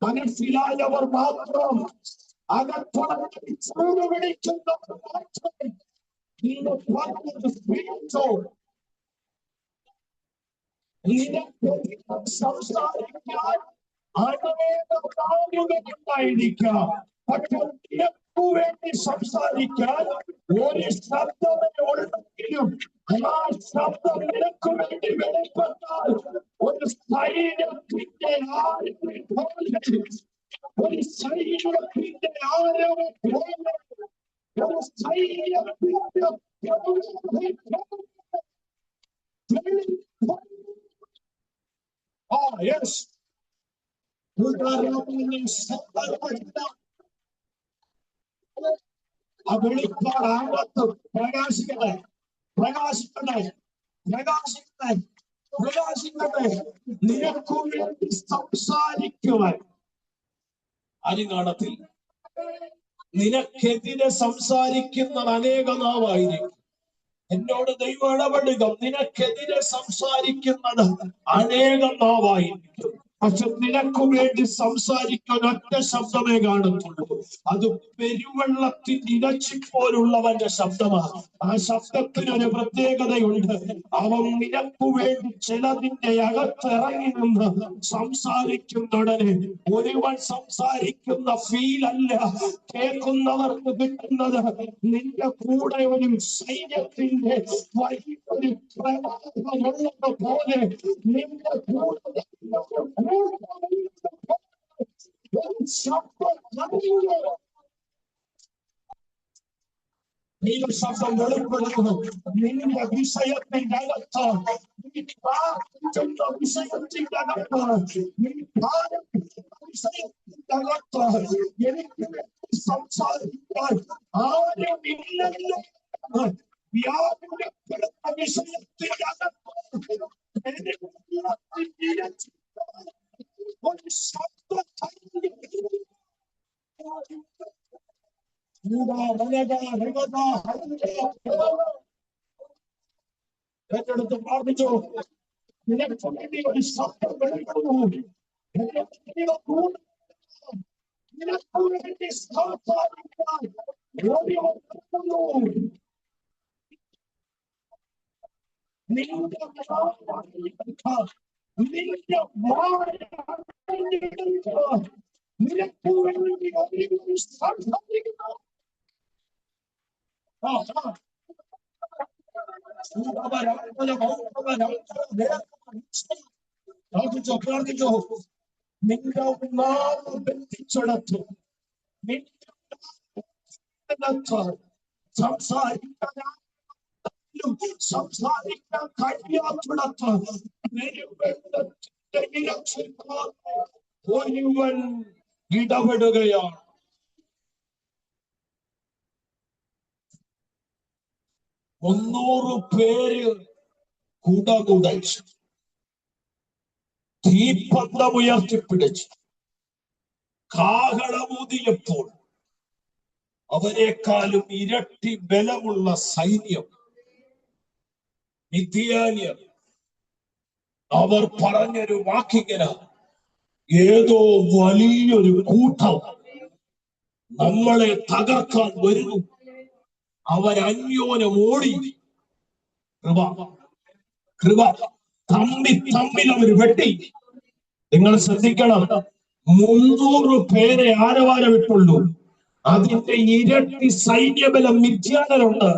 മനസ്സിലായവർ മാത്രം, അകത്തുള്ള വിളിക്കുന്നവർ മാത്രം സംസാരിക്കാൻ അനേകം കാര്യങ്ങളുണ്ടായിരിക്കാം. പക്ഷെ നിനക്കു വേണ്ടി സംസാരിക്കാൻ ഒരു ശബ്ദമേ ഉള്ളെങ്കിലും ആ ശബ്ദം നിനക്ക് വേണ്ടി വെളിപ്പെട്ടാൽ ഒരു സൈന്യത്തിന്റെ ആരവം പോലെ, ഒരു സൈന്യത്തിന്റെ ആരവം പോലെ, ഒരു സൈന്യത്തിന്റെ yes. ആ വെളിപ്പാടകത്ത് പ്രകാശിക്കട്ടെ, പ്രകാശിക്കട്ടെ, പ്രകാശിക്കട്ടെ, പ്രകാശിക്കട്ടെ. നിനക്കു വേണ്ടി സംസാരിക്കുവാൻ അരിനാടത്തിൽ നിനക്കെതിരെ സംസാരിക്കുന്നത് അനേക നാവായിരിക്കും. എന്നോട് ദൈവം ഇടപെടുക, നിനക്കെതിരെ സംസാരിക്കുന്നത് അനേകം നാവായിരിക്കും. പക്ഷെ നിനക്ക് വേണ്ടി സംസാരിക്കാൻ ഒറ്റ ശബ്ദമേ കാണത്തുള്ളൂ. അത് പെരുവെള്ളത്തിന്റെ ഇരച്ചിപ്പോലുള്ളവന്റെ ശബ്ദമാണ്. ആ ശബ്ദത്തിനൊരു പ്രത്യേകതയുണ്ട്. അവൻ നിനക്ക് വേണ്ടി ചിലതിന്റെ അകത്തിറങ്ങി നിന്ന് സംസാരിക്കുന്നുടനെ ഒരുവൻ സംസാരിക്കുന്ന ഫീലല്ല കേൾക്കുന്നവർക്ക് കിട്ടുന്നത്. നിന്റെ കൂടെ ഒരു സൈന്യത്തിന്റെ വലിയൊരു പ്രവാഹമുള്ളത് പോലെ നിന്റെ കൂടെ ശബ്ദം വെളിപ്പെടുന്നു. നിന്റെ വിഷയത്തിന്റെ അകത്ത് വിഷയത്തിന്റെ അകത്ത് വിഷയത്തിന്റെ അകത്ത് എനിക്ക് സംസാരിക്കാൻ ആരുമില്ലല്ലോ. വ്യാപുരപ്പെടുന്ന വിഷയത്തിന്റെ അകത്ത് ഒരു ശബ്ദം ഏറ്റെടുത്ത് പ്രാർത്ഥിച്ചു. നിനക്ക് വേണ്ടി ഒരു ശബ്ദം വെളിപ്പെടുന്നു. നിനക്ക് വേണ്ടി സംസാരിക്കാൻ നിന്റെ നിനക്ക് വേണ്ടി സംസാരിക്കുന്നു. പ്രാർത്ഥിച്ചോ. നിന്റെ നാമം ബന്ധിച്ചെടുത്തു. സംസാരിക്കാൻ കഴിയാത്തിടത്ത് ഒരുവൻ ഇടപെടുകയാണ്. മുന്നൂറ് പേര് കുടകുടച്ച് തീപ്പന്തമുയർത്തിപ്പിടിച്ച് കാഹളമൂതിയപ്പോൾ അവരെക്കാളും ഇരട്ടി ബലമുള്ള സൈന്യം മിദ്യാന്യർ അവർ പറഞ്ഞൊരു വാക്കിങ്ങനെ, ഏതോ വലിയൊരു കൂട്ടം നമ്മളെ തകർക്കാൻ വരുന്നു. അവരന്യോന്യം ഓടി കൃപ തമ്മിൽ അവർ വെട്ടി. നിങ്ങൾ ശ്രദ്ധിക്കണം, 300 പേരെ ആരവാരമിട്ടുള്ളൂ. അതിന്റെ ഇരട്ടി സൈന്യബലം മിദ്യാനരുണ്ട്.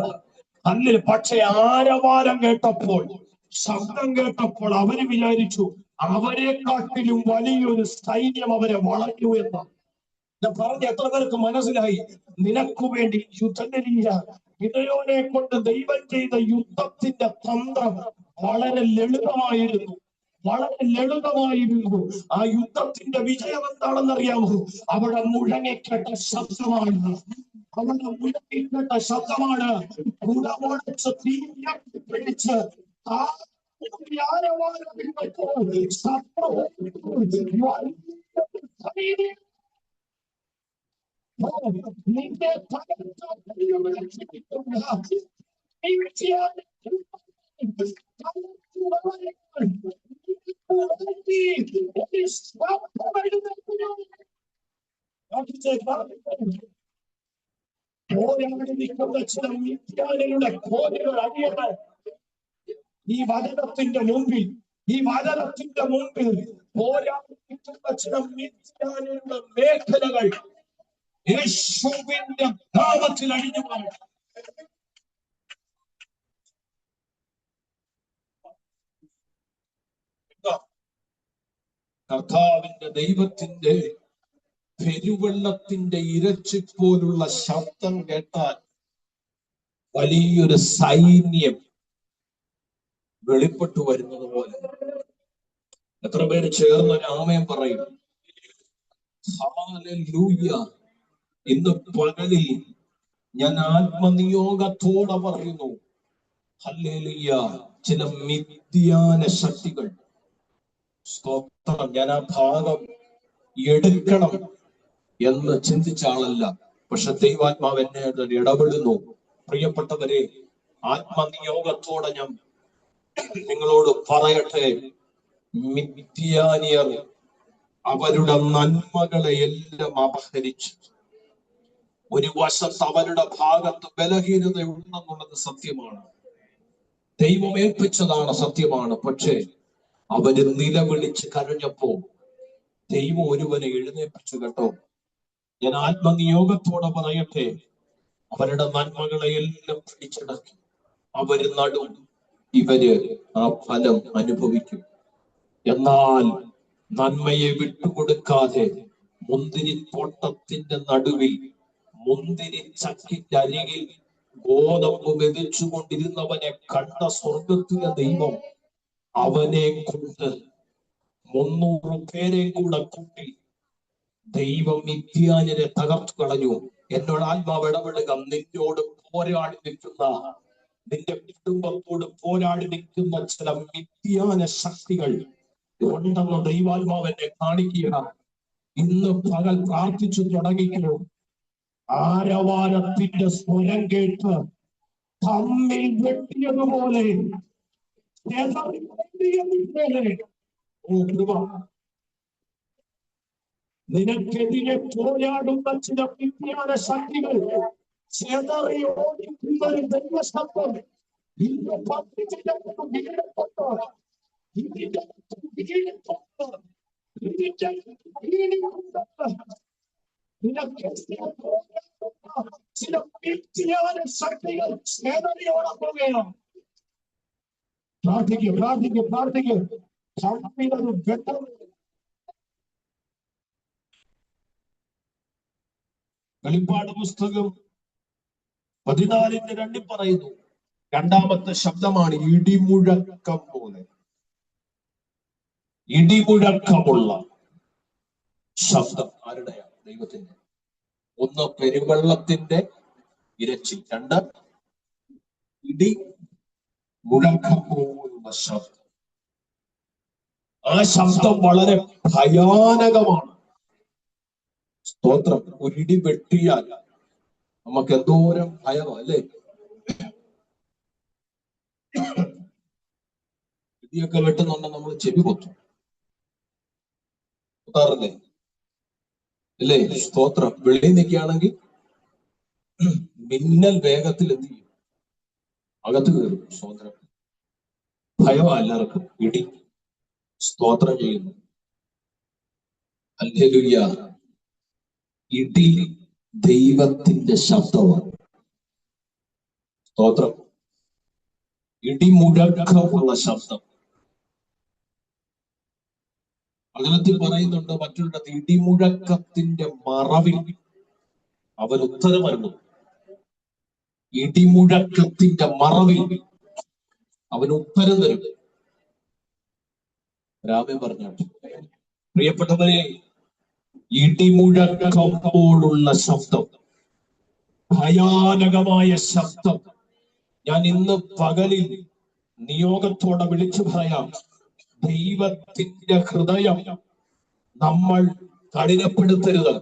അല്ല, പക്ഷെ ആരവാരം കേട്ടപ്പോൾ, ശബ്ദം കേട്ടപ്പോൾ അവര് വിചാരിച്ചു അവരെക്കാട്ടിലും വലിയൊരു സൈന്യം അവരെ വളഞ്ഞു എന്ന്. ഞാൻ പറഞ്ഞ എത്ര പേർക്ക് മനസ്സിലായി? നിനക്കു വേണ്ടി യുദ്ധനിരീയ ഗിദെയോനെ കൊണ്ട് ദൈവം ചെയ്ത യുദ്ധത്തിന്റെ തന്ത്രം വളരെ ലളിതമായിരുന്നു. ആ യുദ്ധത്തിന്റെ വിജയം എന്താണെന്നറിയാമോ? അവിടെ മുഴങ്ങിക്കേട്ട ശബ്ദമാണ്. കുടമുടച്ച് പിടിച്ച് നിന്റെ ചില മിദ്യാനരുടെ കോലുകൾ അടിയട്ടെ. ഈ വചനത്തിന്റെ മുമ്പിൽ പോരാടുന്ന ചില മിദ്യാനരുടെ മേഖലകൾ യേശുവിന്റെ നാമത്തിൽ അഴിഞ്ഞു പോയി. കർത്താവിന്റെ ദൈവത്തിന്റെ പെരുവെള്ളത്തിന്റെ ഇരച്ചിപ്പോലുള്ള ശബ്ദം കേട്ടാൽ വലിയൊരു സൈന്യം വെളിപ്പെട്ടു വരുന്നത് പോലെ. എത്ര പേര് ചേർന്നൊരു ആമേൻ പറയും? ഹല്ലേലൂയ. ഇന്ന് പകലിൽ ഞാൻ ആത്മനിയോഗത്തോടെ പറയുന്നു, ഹല്ലേലൂയ. ചില മിദ്യാന ശക്തികൾ, സ്തോത്രം, ഞാൻ ആ ഭാഗം എടുക്കണം എന്ന് ചിന്തിച്ച ആളല്ല, പക്ഷെ ദൈവാത്മാവ് എന്നെ ഇടപെടുന്നു. പ്രിയപ്പെട്ടവരെ, ആത്മനിയോഗത്തോടെ ഞാൻ നിങ്ങളോട് പറയട്ടെ, മിദ്യാനിയർ അവരുടെ നന്മകളെ എല്ലാം അപഹരിച്ചു. ഒരു വശത്ത് അവരുടെ ഭാഗത്ത് ബലഹീനത ഉണ്ടെന്നുള്ളത് സത്യമാണ്, ദൈവം ഏൽപ്പിച്ചതാണ് സത്യമാണ്. പക്ഷേ അവര് നിലവിളിച്ച് കരഞ്ഞപ്പോ ദൈവം ഒരുവനെ എഴുന്നേൽപ്പിച്ചു കേട്ടോ. ഞാൻ ആത്മനിയോഗത്തോടെ പറയട്ടെ, അവരുടെ നന്മകളെ എല്ലാം പിടിച്ചടക്കി അവര് നടും, ഇവര് ആ ഫലം അനുഭവിക്കും. എന്നാൽ നന്മയെ വിട്ടുകൊടുക്കാതെ മുന്തിരിത്തോട്ടത്തിന്റെ നടുവിൽ മുന്തിരി ചക്കിന്റെ അരികിൽ ഗോതമ്പ് മെതിച്ചു കൊണ്ടിരുന്നവനെ കണ്ട സ്വർഗത്തിലെ ദൈവം അവനെ കൊണ്ട് 300 പേരെ കൂടെ കൂട്ടി ദൈവം മിദ്യാന്യരെ തകർത്തു കളഞ്ഞു. എന്നോട് ആത്മാവ് ഇടപെടുക. നിന്നോട് പോരാടി നിൽക്കുന്ന, നിന്റെ കുടുംബത്തോട് പോരാടി നിൽക്കുന്ന ചില മിദ്യാന ശക്തികൾ ഉണ്ടെന്ന് ദൈവാത്മാവ് എന്നെ കാണിക്കുക. ഇന്ന് പകൽ പ്രാർത്ഥിച്ചു തുടങ്ങിക്കോ. ആരവാരത്തിന്റെ സ്വരം കേട്ട് തമ്മിൽ വെട്ടിയതുപോലെ നിനക്കെതിരെ പോരാടുന്ന ചില വിജ്ഞാന ശക്തികൾ ചെതറി ഓടിക്കുന്ന ഒരു ദൈവശബ്ദം ഇന്ന് പത്തിച്ചിട്ട് വീഴപ്പെട്ട ഇതിന്റെ ചില വിജ്ഞാന ശക്തികൾ ചെതറിയോടെ പോവുകയാണ്. പ്രാർത്ഥിക്കുക, പ്രാർത്ഥിക്കുക, പ്രാർത്ഥിക്കുക. തമ്മിലത് വെട്ടം. വെളിപ്പാട് പുസ്തകം 14:2 പറയുന്നു, രണ്ടാമത്തെ ശബ്ദമാണ് ഇടിമുഴക്കം പോലെ. ഇടിമുഴക്കമുള്ള ശബ്ദം ആരുടെയാണ്? ദൈവത്തിന്റെ. ഒന്ന് പെരുവെള്ളത്തിന്റെ ഇരച്ചിൽ, രണ്ട് ഇടി മുഴക്കം പോലുള്ള ശബ്ദം. ആ ശബ്ദം വളരെ ഭയാനകമാണ്. സ്തോത്രം. ഒരിടി വെട്ടിയാൽ നമുക്ക് എന്തോരം ഭയമോ അല്ലേ? ഇടിയൊക്കെ വെട്ടുന്നുണ്ട്, നമ്മൾ ചെവി കൊത്തും, കൊത്താറില്ലേ? അല്ലേ? സ്തോത്രം. വെളിയിൽ നിൽക്കുകയാണെങ്കിൽ മിന്നൽ വേഗത്തിൽ എന്ത് ചെയ്യും? അകത്ത് കയറും. സ്തോത്രം. ഭയമാ എല്ലാവർക്കും ഇടി. സ്തോത്രം ചെയ്യുന്നു. ഹല്ലേലൂയ. ഇടി ദൈവത്തിന്റെ ശബ്ദമാണ്. സ്തോത്രം. ഇടിമുഴക്കമുള്ള ശബ്ദം. വചനത്തിൽ പറയുന്നുണ്ട് മറ്റൊരിടത്ത്, ഇടിമുഴക്കത്തിന്റെ മറവിൽ അവൻ ഉത്തരം നൽകും. ഇടിമുഴക്കത്തിന്റെ മറവിൽ അവൻ ഉത്തരം തരും. രാമൻ പറഞ്ഞു. പ്രിയപ്പെട്ടവരെ, ഇടിമുഴക്കമ്പോഴുള്ള ശബ്ദം, ഭയാനകമായ ശബ്ദം. ഞാൻ ഇന്ന് പകലിൽ നിയോഗത്തോടെ വിളിച്ചു പറയാം, ദൈവത്തിന്റെ ഹൃദയം നമ്മൾ കഠിനപ്പെടുത്തരുത്.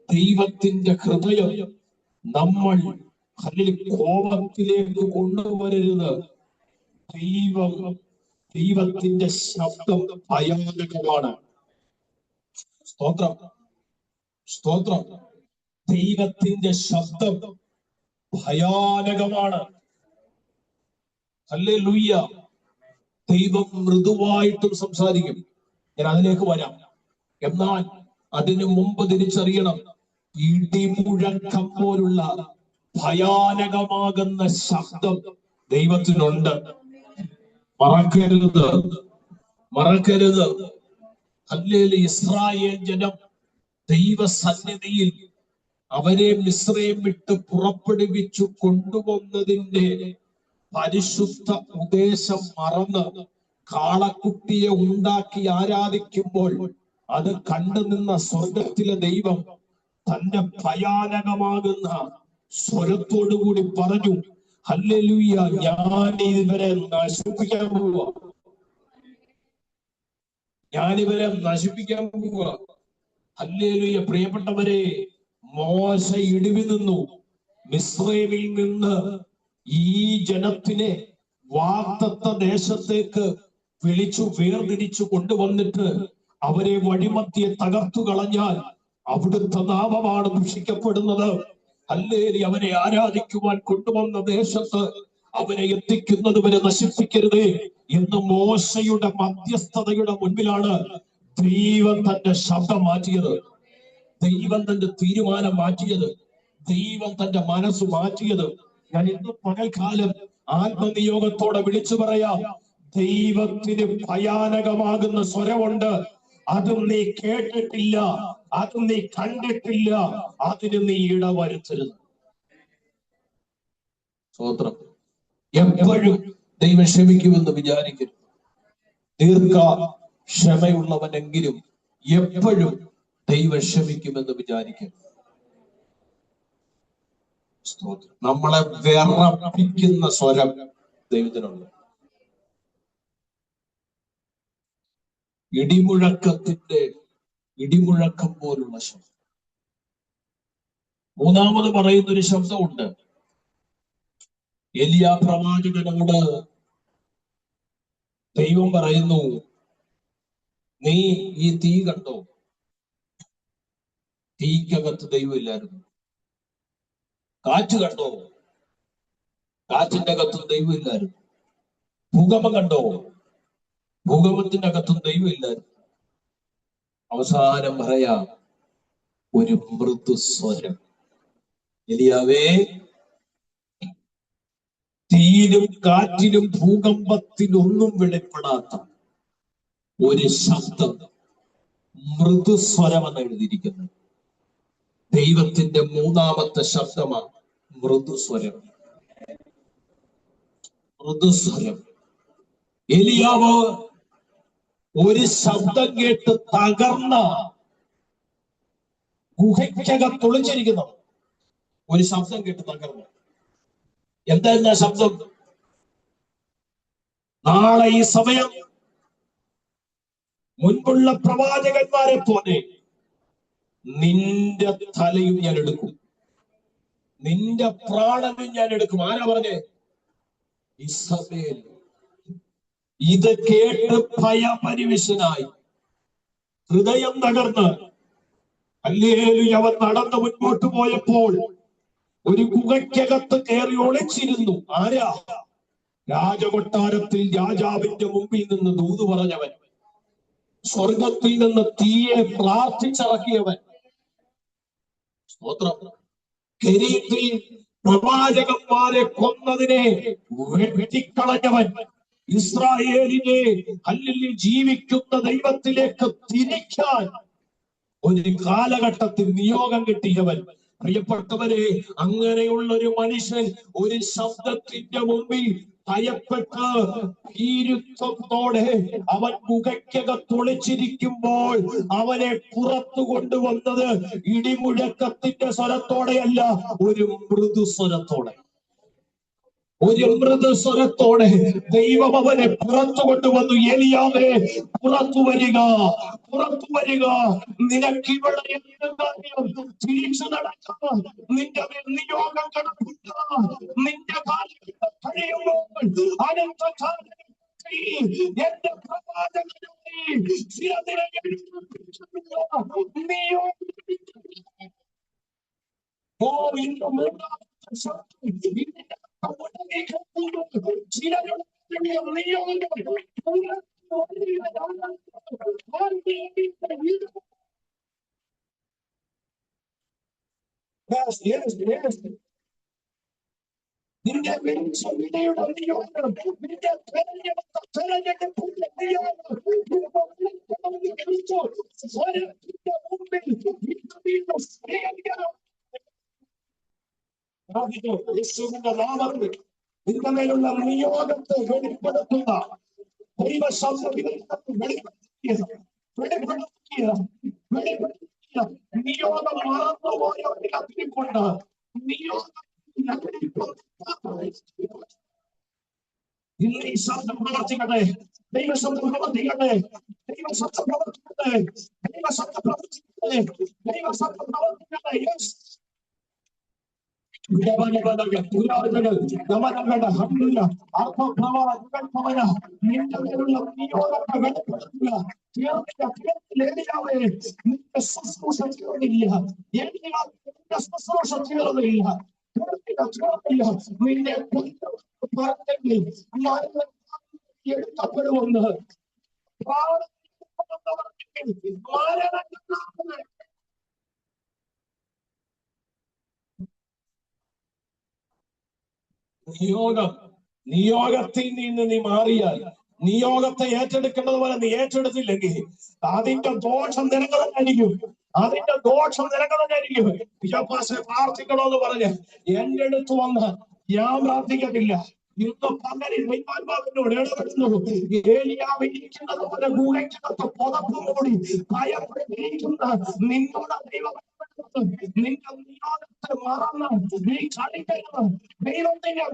ദൈവത്തിന്റെ ഹൃദയം നമ്മൾ കോപത്തിലേക്ക് കൊണ്ടുവരരുത്. ദൈവത്തിന്റെ ശബ്ദം ഭയാനകമാണ്. സ്തോത്രം, സ്തോത്രം. ദൈവത്തിന്റെ ശബ്ദം ഭയാനകമാണ്. ഹല്ലേലൂയ. ദൈവം മൃദുവായിട്ടും സംസാരിക്കും. ഞാൻ അതിലേക്ക് വരാം. എന്നാൽ അതിനു മുമ്പ് തിരിച്ചറിയണം, ഇടിമുഴക്കം പോലുള്ള ഭയാനകമാകുന്ന ശബ്ദം ദൈവത്തിനുണ്ട്. മറക്കരുത്, മറക്കരുത്. ഹല്ലേലൂയ. ഇസ്രായേൽ ജനം ദൈവസന്നിധിയിൽ അവരെ മിസ്രയീം വിട്ട് പുറപ്പെടുവിച്ചു കൊണ്ടുവന്നതിന്റെ പരിശുദ്ധ ഉദ്ദേശം മറന്ന് കാളക്കുട്ടിയെ ഉണ്ടാക്കി ആരാധിക്കുമ്പോൾ അത് കണ്ടുനിന്ന സ്വർഗത്തിലെ ദൈവം തന്റെ ഭയാനകമാകുന്ന സ്വരത്തോടുകൂടി പറഞ്ഞു, ഹല്ലേലൂയ, ഞാൻ ഇവരെ നശിപ്പിക്കാൻ പോവുക, ഞാനിവരെ നശിപ്പിക്കാൻ പോവുക. ഹല്ലേലൂയ. പ്രിയപ്പെട്ടവരെ, മോശ ഇടിവി നിന്നു. മിസ്രയീമിൽ നിന്ന് ഈ ജനത്തിനെ വാഗ്ദത്ത ദേശത്തേക്ക് വിളിച്ചു വേർതിരിച്ചു കൊണ്ടുവന്നിട്ട് അവരെ വഴിമധ്യേ തകർത്തു കളഞ്ഞാൽ അവിടുത്തെ നാമമാണ് ദുഷിക്കപ്പെടുന്നത്. ഹല്ലേലൂയ. അവരെ ആരാധിക്കുവാൻ കൊണ്ടുവന്ന ദേശത്ത് അവരെ എത്തിക്കുന്നത് വരെ നശിപ്പിക്കരുതേ എന്ന് മോശയുടെ മധ്യസ്ഥതയുടെ മുൻപിലാണ് ദൈവം തന്റെ ശബ്ദം മാറ്റിയത്, ദൈവം തന്റെ തീരുമാനം മാറ്റിയത്, ദൈവം തന്റെ മനസ്സ് മാറ്റിയത്. ഞാൻ ഇന്ന് പകൽക്കാലം ആത്മനിയോഗത്തോടെ വിളിച്ചു പറയാം, ദൈവത്തിന് ഭയാനകമാകുന്ന സ്വരമുണ്ട്. അതും നീ കേട്ടിട്ടില്ല, അതും നീ കണ്ടിട്ടില്ല, അതിന് നീ ഇടവരുത്തരുത്. സ്തോത്രം. എപ്പോഴും ദൈവം ക്ഷമിക്കുമെന്ന് വിചാരിക്കരുത്. ദീർഘ ക്ഷമയുള്ളവനെങ്കിലും എപ്പോഴും ദൈവം ക്ഷമിക്കുമെന്ന് വിചാരിക്കരുത്. സ്തോത്രം. നമ്മളെ വിറപ്പിക്കുന്ന സ്വരം ദൈവത്തിനുണ്ട്. ഇടിമുഴക്കം പോലുള്ള ശബ്ദം. മൂന്നാമത് പറയുന്ന ഒരു ശബ്ദമുണ്ട്. എലിയാ പ്രവാചകനോട് ദൈവം പറയുന്നു, നീ ഈ തീ കണ്ടോ? തീക്കകത്ത് ദൈവമില്ലായിരുന്നു. കാറ്റ് കണ്ടോ? കാറ്റിന്റെ അകത്തും ദൈവമില്ലായിരുന്നു. ഭൂകമ്പം കണ്ടോ? ഭൂകമ്പത്തിന്റെ അകത്തും ദൈവമില്ലായിരുന്നു. അവസാനം പറയാ ഒരു മൃദുസ്വരം, എലിയാവേ, തീയിലും കാറ്റിലും ഭൂകമ്പത്തിലൊന്നും വെളിപ്പെടാത്ത ഒരു ശബ്ദം, മൃദുസ്വരം എന്ന് എഴുതിയിരിക്കുന്നത്. ദൈവത്തിന്റെ മൂന്നാമത്തെ ശബ്ദമാണ് മൃദുസ്വരം. മൃദുസ്വരം. എലിയാവ് ഒരു ശബ്ദം കേട്ട് തകർന്ന ഗുഹയ്ക്കകത്തൊളിച്ചിരിക്കുന്നു. ഒരു ശബ്ദം കേട്ട് തകർന്നു. എന്തായിരുന്നു ആ ശബ്ദം? നാളെ ഈ സമയം മുൻപുള്ള പ്രവാചകന്മാരെ പോലെ നിന്റെ തലയും ഞാൻ എടുക്കും, നിന്റെ പ്രാണനും ഞാൻ എടുക്കും. ആരാ പറഞ്ഞേ? ഇസബേൽ. ഇത് കേട്ട് ഭയപരിവിശനായി, ഹൃദയം തകർന്ന്, ഹല്ലേലൂയ, അവൻ നടന്ന് മുൻപോട്ട് പോയപ്പോൾ ഒരു ഗുഹയ്ക്കകത്ത് കയറി ഒളിച്ചിരുന്നു. ആരാ? രാജകൊട്ടാരത്തിൽ രാജാവിന്റെ മുമ്പിൽ നിന്ന് ദൂത് പറഞ്ഞവൻ, സ്വർഗത്തിൽ നിന്ന് തീയെ പ്രാർത്ഥിച്ചിറക്കിയവൻ. സ്തോത്രം. കെരീത്തിൽ പ്രവാചകന്മാരെ കൊന്നതിനെ വെട്ടിക്കളഞ്ഞവൻ, ഇസ്രായേലിനെ ഹല്ലേലൂയ ജീവിക്കുന്ന ദൈവത്തിലേക്ക് തിരിക്കാൻ ഒരു കാലഘട്ടത്തിൽ നിയോഗം കിട്ടിയവൻ. പ്രിയപ്പെട്ടവരെ, അങ്ങനെയുള്ള ഒരു മനുഷ്യൻ ഒരു ശബ്ദത്തിന്റെ മുമ്പിൽ ഭയപ്പെട്ട് ഭീരുത്വത്തോടെ അവൻ ഗുഹയ്ക്കകത്തൊളിച്ചിരിക്കുമ്പോൾ അവനെ പുറത്തു കൊണ്ടുവന്നത് ഇടിമുഴക്കത്തിന്റെ സ്വരത്തോടെയല്ല, ഒരു മൃദുസ്വരത്തോടെ. ഒരു മൃദുസ്വരത്തോടെ ദൈവം അവനെ പുറത്തു കൊണ്ടുവന്നു. എലിയാവേ, പുറത്തു വരിക, പുറത്തു വരിക. നിനക്കിവിടെ എന്ത് കാര്യം? തിരിച്ചു നടക്കുക. നിന്റെ നിയോഗം കടപ്പില്ല. നിന്റെ കാലഘട്ടം കഴിയുമ്പോൾ അടുത്ത കാലഘട്ടത്തിൽ എന്റെ പ്രവാചകനെ ചിലതിനെ നിന്റെ വിളിയുടെ നിയോഗം, നിന്റെ യേശുവിന്റെ നാമത്തിൽ നിന്റെ മേലുള്ള നിയോഗത്തെ വെളിപ്പെടുത്തുന്ന ദൈവശബ്ദം വെളിപ്പെടുത്തിയ നിയോഗം മറന്നുപോയവരെ അതിരിക്കൊണ്ട് നിയോഗം ഇന്ന് ഈ ശബ്ദം പ്രവർത്തിക്കട്ടെ. ദൈവശബ്ദം പ്രവർത്തിക്കട്ടെ. ദൈവശബ്ദം പ്രവർത്തിക്കട്ടെ. ദൈവശബ്ദം പ്രവർത്തിക്കട്ടെ. ദൈവശബ്ദം പ്രവർത്തിക്കട്ടെ. ശുശ്രൂഷ തീർന്നില്ല, ശുശ്രൂഷ തീർന്നില്ല, നിന്നെ പറഞ്ഞെങ്കിൽ എടുക്കപ്പെടുമെന്ന് നിയോഗത്തിൽ നിന്ന് നീ മാറിയാൽ, നിയോഗത്തെ ഏറ്റെടുക്കേണ്ടത് പോലെ നീ ഏറ്റെടുത്തില്ലെങ്കിൽ അതിന്റെ ദോഷം നിനക്ക് തന്നെയായിരിക്കും. അതിന്റെ ദോഷം നിനക്ക് തന്നെയായിരിക്കും. പ്രാർത്ഥിക്കണമെന്ന് പറഞ്ഞ് എന്റെ അടുത്ത് വന്ന് ഞാൻ പ്രാർത്ഥിക്കത്തില്ല. ഇന്ന് പകലിൽ ദൈവാത്മാവിനോട് ഇടപെടുന്നു. ഏലിയാവ് ഇരിക്കുന്നത് പോലെ ഗുഹയ്ക്കകത്ത് പുതപ്പ് മൂടി ഭയപ്പെട്ടിരിക്കുന്ന നിന്നോട് ദൈവം നിന്റെ നിയോഗത്തെ മറന്ന് നീ കളിക്കരുത്. ദൈവത്തിന്റെ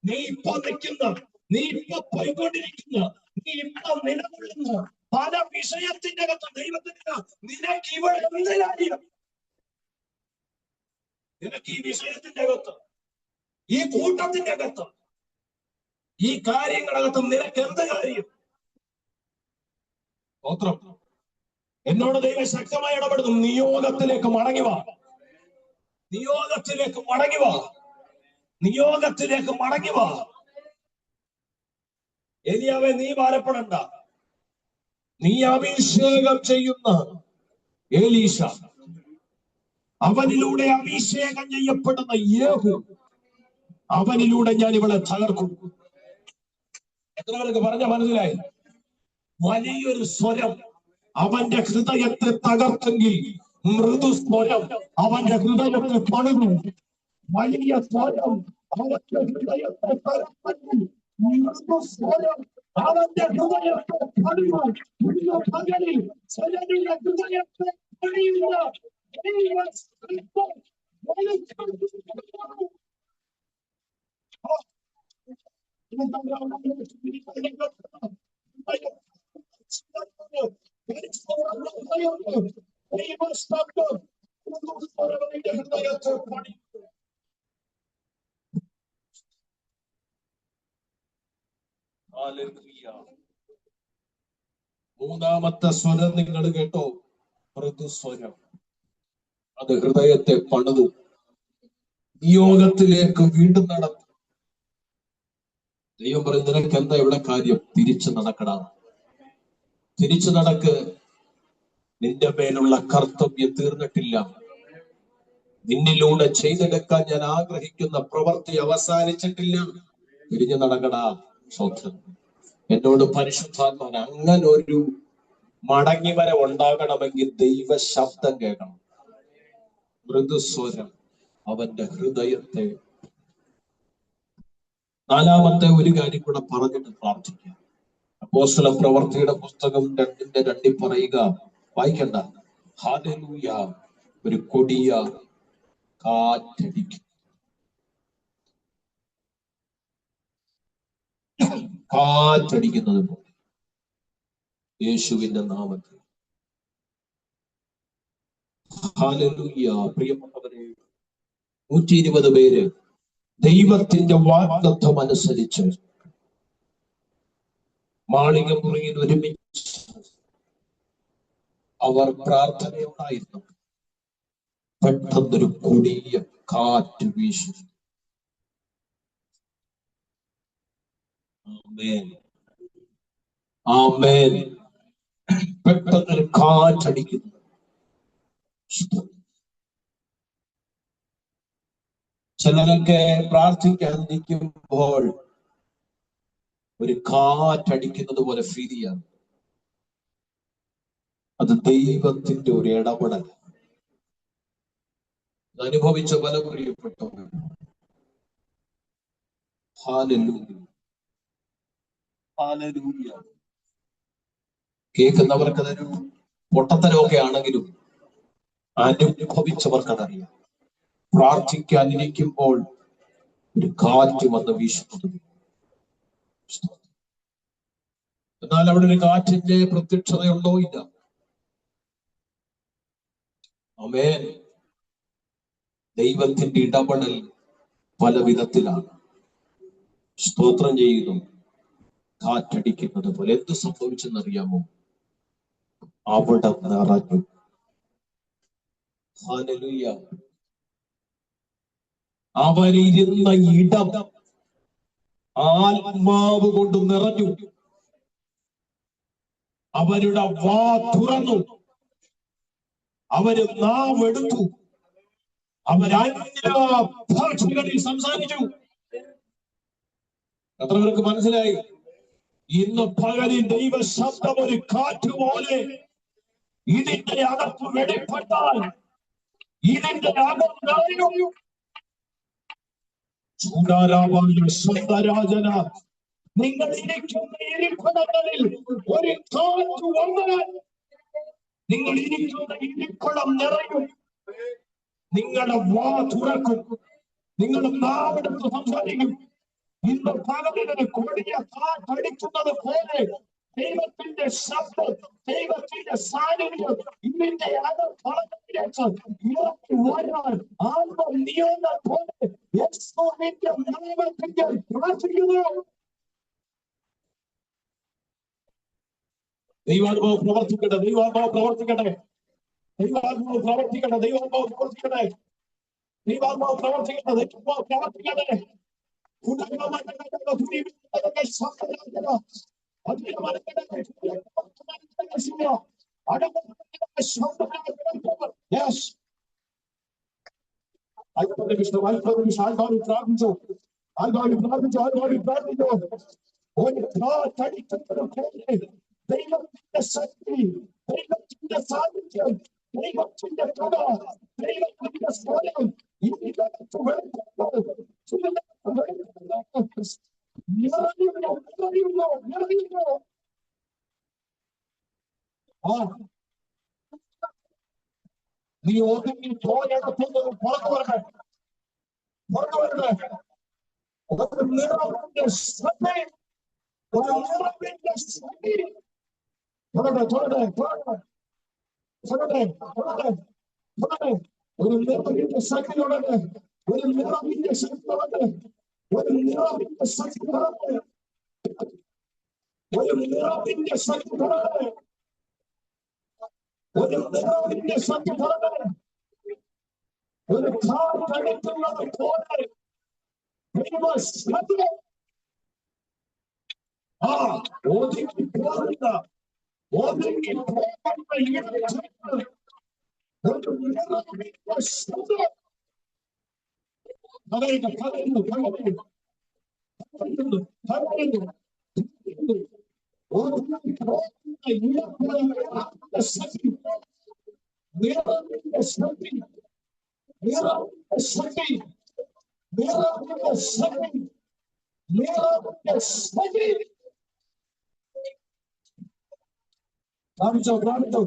നീ ഇപ്പൊ നിൽക്കുന്ന, നീ ഇപ്പൊ പോയിക്കൊണ്ടിരിക്കുന്ന, നീ ഇപ്പൊ നിലകൊള്ളുന്ന പല വിഷയത്തിന്റെ അകത്ത് ദൈവത്തിന് നിനക്ക് ഇവിടെ എന്ത് കാര്യം? നിനക്ക് ഈ വിഷയത്തിന്റെ അകത്ത്, ഈ കൂട്ടത്തിന്റെ അകത്ത്, ഈ കാര്യങ്ങളകത്ത് നിനക്ക് എന്ത് കാര്യം? സ്തോത്രം. എന്നോട് ദൈവം ശക്തമായി ഇടപെടുന്നു. നിയോഗത്തിലേക്ക് മടങ്ങിവാ, നിയോഗത്തിലേക്ക് മടങ്ങിവാ, നിയോഗത്തിലേക്ക് മടങ്ങിവാ. ഏലിയാവേ, നീ ഭാരപ്പെടണ്ട. നീ അഭിഷേകം ചെയ്യുന്ന എലീശ, അവനിലൂടെ അഭിഷേകം ചെയ്യപ്പെടുന്ന യേഹൂ, അവനിലൂടെ ഞാൻ ഇവളെ തകർക്കും. എത്ര പേർക്ക് പറഞ്ഞ മനസ്സിലായി? വലിയൊരു സ്വരം അവന്റെ ഹൃദയത്തെ തകർത്തെങ്കിൽ മൃദു സ്വരം അവന്റെ ഹൃദയത്തെ പണിതു. വലിയ സ്വരം അവന്റെ ഹൃദയത്തെ തകർത്തെങ്കിൽ മൃദു സ്വരം അവന്റെ ഹൃദയത്തെ പണിതു. പകലിൽ സ്വരത്തിന്റെ ഹൃദയത്തെ പണിയുന്ന മൂന്നാമത്തെ സ്വരം നിങ്ങൾ കേട്ടോ, മൃദുസ്വരം. അത് ഹൃദയത്തെ പണിതു, നിയോഗത്തിലേക്ക് വീണ്ടും നടത്തും. ദൈവം പറയും, നിനക്ക് എന്താ ഇവിടെ കാര്യം? തിരിച്ചു നടക്കടാ, തിരിച്ചു നടക്ക്. നിന്റെ മേലുള്ള കർത്തവ്യം തീർന്നിട്ടില്ല. നിന്നിലൂടെ ചെയ്തെടുക്കാൻ ഞാൻ ആഗ്രഹിക്കുന്ന പ്രവൃത്തി അവസാനിച്ചിട്ടില്ല. തിരിഞ്ഞു നടക്കടാ. സ്വന്തം എന്നോട് പരിശുദ്ധാത്മാൻ അങ്ങനെ ഒരു മടങ്ങിവര ഉണ്ടാകണമെങ്കിൽ ദൈവ ശബ്ദം കേൾക്കണം. മൃദുസ്വരം അവന്റെ ഹൃദയത്തെ. നാലാമത്തെ ഒരു കാര്യം കൂടെ പറഞ്ഞിട്ട് പ്രാർത്ഥിക്കാം. അപ്പോസ്തല പ്രവൃത്തിയുടെ പുസ്തകം 2:2 പറയുക, വായിക്കണ്ട. ഹല്ലേലൂയ. ഒരു കൊടിയ കാറ്റടിക്കും, കാറ്റടിക്കുന്നത് പോലെ യേശുവിന്റെ നാമത്തിൽ. ഹല്ലേലൂയ. പ്രിയപ്പെട്ടവരെ, 120 പേര് ദൈവത്തിന്റെ വാഗ്ദത്തം അനുസരിച്ച് മാളിക മുറിയിൽ ഒരുമിച്ച് അവർ പ്രാർത്ഥനയുണ്ടായിരുന്നു. പെട്ടെന്നൊരു കൊടിയ കാറ്റ് വീശി. ആമേൻ, ആമേൻ. പെട്ടെന്നൊരു കാറ്റടിക്കുന്നു. ചിലരൊക്കെ പ്രാർത്ഥിക്കാൻ നിൽക്കുമ്പോൾ ഒരു കാറ്റടിക്കുന്നത് പോലെ ഫീൽ ചെയ്യാം. അത് ദൈവത്തിന്റെ ഒരു ഇടപെടൽ. അനുഭവിച്ച പല പ്രിയപ്പെട്ടവർ. Hallelujah, hallelujah. കേൾക്കുന്നവർക്കതൊരു പൊട്ടത്തരമൊക്കെ ആണെങ്കിലും അനുഭവിച്ചവർക്കതറിയാം. പ്രാർത്ഥിക്കാനിരിക്കുമ്പോൾ ഒരു കാറ്റ് വന്ന് വീശുന്നത്. എന്നാൽ അവിടെ ഒരു കാറ്റിന്റെ പ്രത്യക്ഷതയുണ്ടോ? ഇല്ല. ആമേൻ. ദൈവത്തിന്റെ ഇടപെടൽ പല വിധത്തിലാണ്. സ്തോത്രം ചെയ്യുന്നു. കാറ്റടിക്കുന്നത് പോലെ എന്ത് സംഭവിച്ചെന്നറിയാമോ? അവിടെ നിറഞ്ഞു. ഹല്ലേലൂയ. അവരിരുന്ന ഇടം ആത്മാവ് കൊണ്ട് നിറഞ്ഞു. അവരുടെ വാ തുറന്നു. അവര് നാവെടുത്തു. അവരന്യഭാഷകളിൽ സംസാരിച്ചു. എത്ര പേർക്ക് മനസ്സിലായി? ഇന്ന് പകലിൽ ദൈവ ശബ്ദം ഒരു കാറ്റ് പോലെ ഇതിന്റെ അകത്ത് വെളിപ്പെട്ടാൽ ഇതിന്റെ അകത്ത് സ്വന്തരാജന നിങ്ങൾ ഇരിക്കുന്ന ഇരിപ്പിടങ്ങളിൽ ഒരു കാറ്റ് വന്നാൽ നിങ്ങൾ ഇരിക്കുന്ന ഇരിപ്പിടം നിറയും. നിങ്ങളുടെ വാ തുറക്കും. നിങ്ങളുടെ നാവെടുത്ത് സംസാരിക്കും. ഇന്ന് പകലിന് കൊടിയ കാറ്റടിക്കുന്നത് പോലെ ദൈവത്തിന്റെ ശബ്ദം, ദൈവത്തിന്റെ സാന്നിധ്യം ഇതിന്റെ അകത്തളത്തിലേക്ക് ഇറക്കി വരാൻ ആത്മ നിയമം പോലെ യേശുവിന്റെ നാമത്തിൽ പ്രാർത്ഥിക്കുന്നു. ദൈവാത്മാവ് പ്രവർത്തിക്കട്ടെ, ദൈവാത്മാവ് പ്രവർത്തിക്കട്ടെ, ദൈവാത്മാവ് പ്രവർത്തിക്കട്ടെ, ദൈവാത്മാവ് പ്രവർത്തിക്കട്ടെ, ദൈവാത്മാവ് പ്രവർത്തിക്കട്ടെ, ദൈവാത്മാവ് പ്രവർത്തിക്കട്ടെ. ദൈവത്തിന്റെ ശക്തി, ദൈവത്തിന്റെ സാന്നിധ്യം, ദൈവത്തിന്റെ കഥ, ദൈവത്തിന്റെ സ്വയം ഇതിനകത്ത് നീ ഒതുങ്ങി പോയടത്തുന്നത് പുറത്തു വരട്ടെ, പുറത്തു വരട്ടെ. ഒരു നിറവിന്റെ ശ്രദ്ധ, ഒരു നിറവിന്റെ ശക്തി തുടരെ തുടരെ തുടരെ തുടരെ തുടരെ തുടരെ ഒരു നിറവിന്റെ ശക്തി തുടരെ, ഒരു നിറവിന്റെ ശക്തി തുടരെ, ഒരു നിറവിന്റെ ശക്തി തുടരെ, ഒരു നിറവിന്റെ ശക്തി തുടരെ, ഒരു നിറവിന്റെ ശക്തി തുടരെ. ഒരു കാറ്റടിക്കുന്നത് പോലെ ഒതുങ്ങി പോകുന്ന ഒതുങ്ങി പോകുന്ന ഇടത്തിൽ ഒരു നിറവിന്റെ ശക്തി പകരുന്നു പകരുന്നു പകരുന്നു പകരുന്നു പകരുന്നു. ഒതുങ്ങി പോകുന്ന ഇടത്തിന്റെ ശക്തി, നിറവിന്റെ ശക്തി, നിറവിന്റെ ശക്തി, നിറവിന്റെ ശക്തി, നിറവിന്റെ ശക്തി. പ്രാപിച്ചോ പ്രാപിച്ചോ.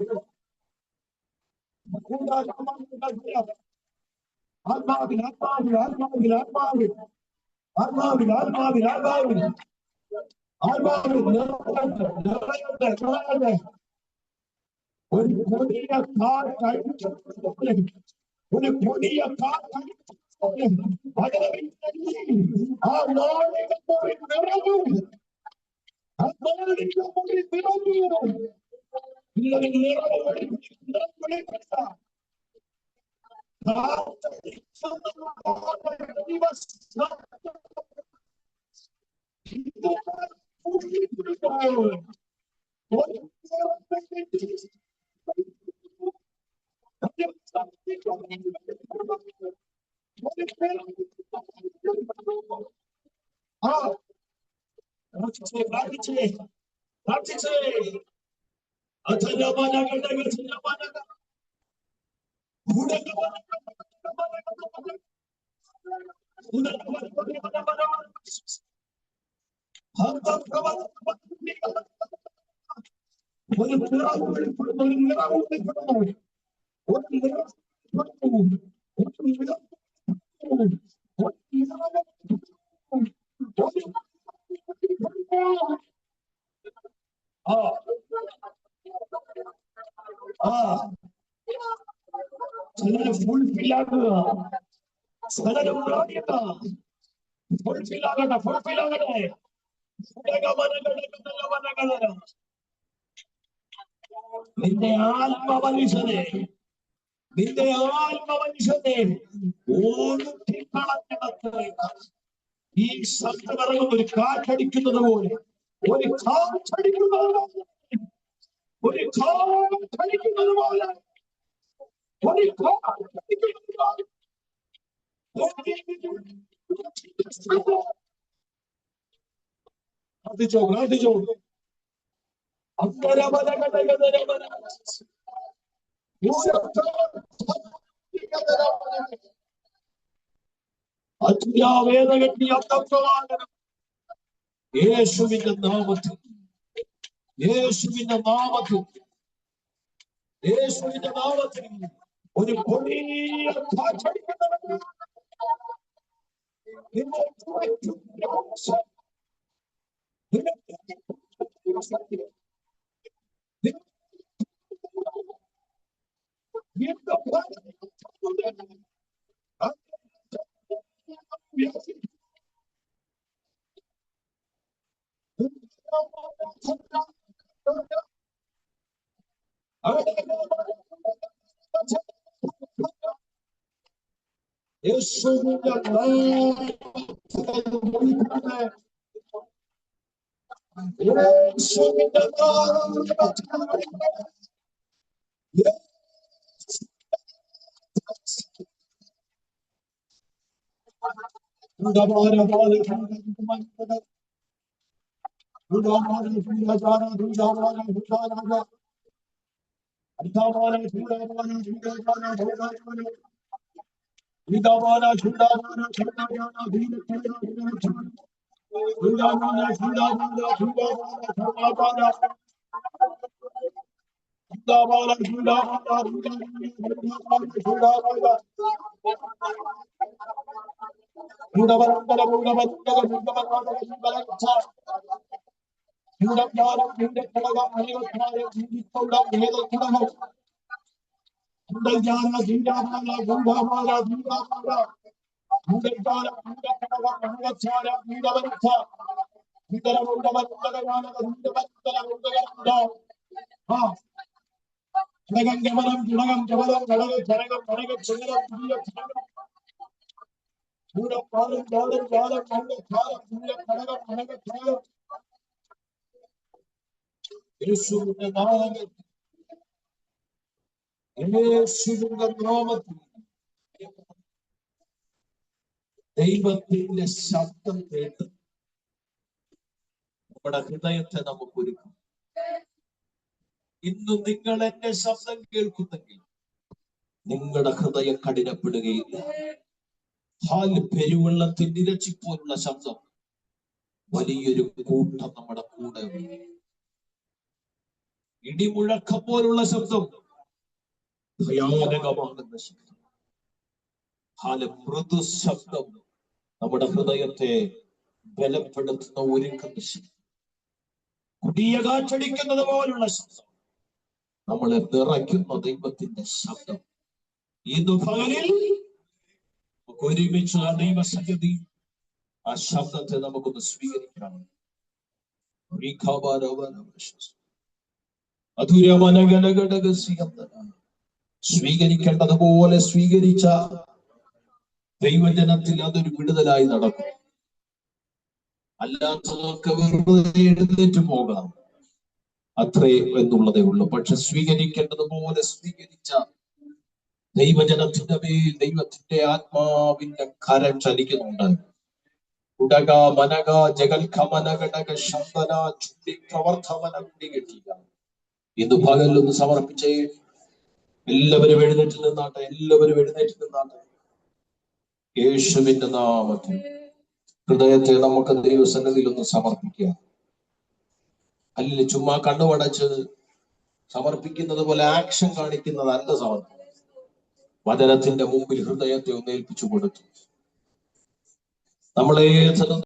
ആത്മാവിൽ ആത്മാവിൽ ആത്മാവിൽ ആത്മാവിൽ ആത്മാവിൽ ആത്മാവിൽ ആത്മാവിൽ ആത്മാവിൽ നിറയട്ടെ നിറയട്ടെ. ഒരു കൊടിയ കാറ്റടിച്ചതുപോലെ, ഒരു കൊടിയ കാറ്റടിച്ചതുപോലെ ആ നാടിന്റെ പോയി നിറഞ്ഞു, ആ നാടിന്റെ പോയി നിറഞ്ഞു. നിറവിൽ നിറവിൽപ്പെട്ട ഒരു നിറം വെളിപ്പെടുന്നു, ഒരു നിറം വെളിപ്പെടുന്നു, ഒരു നിറം വെളിപ്പെടുന്നു, ഒരു നിറം ചിലര് ഫുൾഫിൽ ആക്കുക, ചിലര് ഫുൾഫിൽ ആകട്ടെ, ഫുൾഫിൽ ആകട്ടെ. നിന്റെ ആത്മമനുഷ്യനെ, നിന്റെ ആത്മമനുഷ്യനെ ഓടിക്കളഞ്ഞിടത്ത് ഈ ശബ്ദമിറങ്ങുന്ന ഒരു കാറ്റടിക്കുന്നത് പോലെ, ഒരു കാറ്റടിക്കുന്നത് പോലെ, ഒരു കാറ്റടിക്കുന്നത് പോലെ, ഒരു കാറ്റടിക്കുന്നത് പോലെ. പ്രാർത്ഥിച്ചോ, പ്രാർത്ഥിച്ചോ. യേശുവിന്റെ നാമത്തിൽ, യേശുവിന്റെ നാമത്തിൽ, യേശുവിന്റെ നാമത്തിൽ ഒരു കൊടിയ കാറ്റടിക്കുന്നവൻ യേശുവിന്റെ ദൈവത്തിന്റെ ശബ്ദം കേട്ട് നമ്മുടെ ഹൃദയത്തെ നമുക്ക് ഒരുക്കും. ഇന്നും നിങ്ങൾ എന്റെ ശബ്ദം കേൾക്കുന്നെങ്കിൽ നിങ്ങളുടെ ഹൃദയം കഠിനപ്പെടുകയില്ല. പെരുവെള്ളത്തിന്റെ ഇരച്ചിപ്പോലുള്ള ശബ്ദം, വലിയൊരു കൂട്ടം നമ്മുടെ കൂടെ. ഇടിമുഴക്കം പോലുള്ള ശബ്ദം, ഭയാനകമാകുന്ന ശബ്ദം, മൃദു ശബ്ദം, നമ്മുടെ ഹൃദയത്തെ ബലപ്പെടുത്തുന്ന ഒരുക്കുന്ന ശബ്ദം, കുടിയ കാറ്റടിക്കുന്നത് പോലുള്ള ശബ്ദം, നമ്മളെ നിറയ്ക്കുന്ന ദൈവത്തിന്റെ ശബ്ദം. ഇന്ന് പകലിൽ ഒരുമിച്ച് ആ ദൈവസന്നിധി, ആ ശബ്ദത്തെ നമുക്കൊന്ന് സ്വീകരിക്കണം. സ്വീകരിക്കേണ്ടതുപോലെ സ്വീകരിച്ച ദൈവജനത്തിൽ അതൊരു വിടുതലായി നടക്കും. അല്ലാത്തതൊക്കെ വെറുതെ എഴുന്നേറ്റ് പോകാം, അത്രേ എന്നുള്ളതേ ഉള്ളൂ. പക്ഷെ സ്വീകരിക്കേണ്ടതുപോലെ സ്വീകരിച്ച ദൈവജനത്തിന്റെ മേൽ ദൈവത്തിന്റെ ആത്മാവിന്റെ കരം ചലിക്കുന്നുണ്ട്. ഉടക മനക ജഗൽഖമനഘടക ശബ്ദന ചുണ്ടി പ്രവർത്തമന കുടികെട്ടിയ ഇന്ന് പകലൊന്ന് സമർപ്പിച്ചേ. എല്ലാവരും എഴുന്നേറ്റ് നിന്നാട്ടെ, എല്ലാവരും എഴുന്നേറ്റ് നിന്നാട്ടെ. യേശുവിന്റെ നാമത്തിൽ ഹൃദയത്തെ നമുക്ക് ദൈവസന്നിധിയിൽ ഒന്ന് സമർപ്പിക്കുക. അല്ലെങ്കിൽ ചുമ്മാ കണ്ണുമടച്ച് സമർപ്പിക്കുന്നത് പോലെ ആക്ഷൻ കാണിക്കുന്നതല്ല സമർപ്പണം. വചനത്തിന്റെ മുമ്പിൽ ഹൃദയത്തെ ഒന്ന് ഏൽപ്പിച്ചു കൊടുത്തു. നമ്മളെ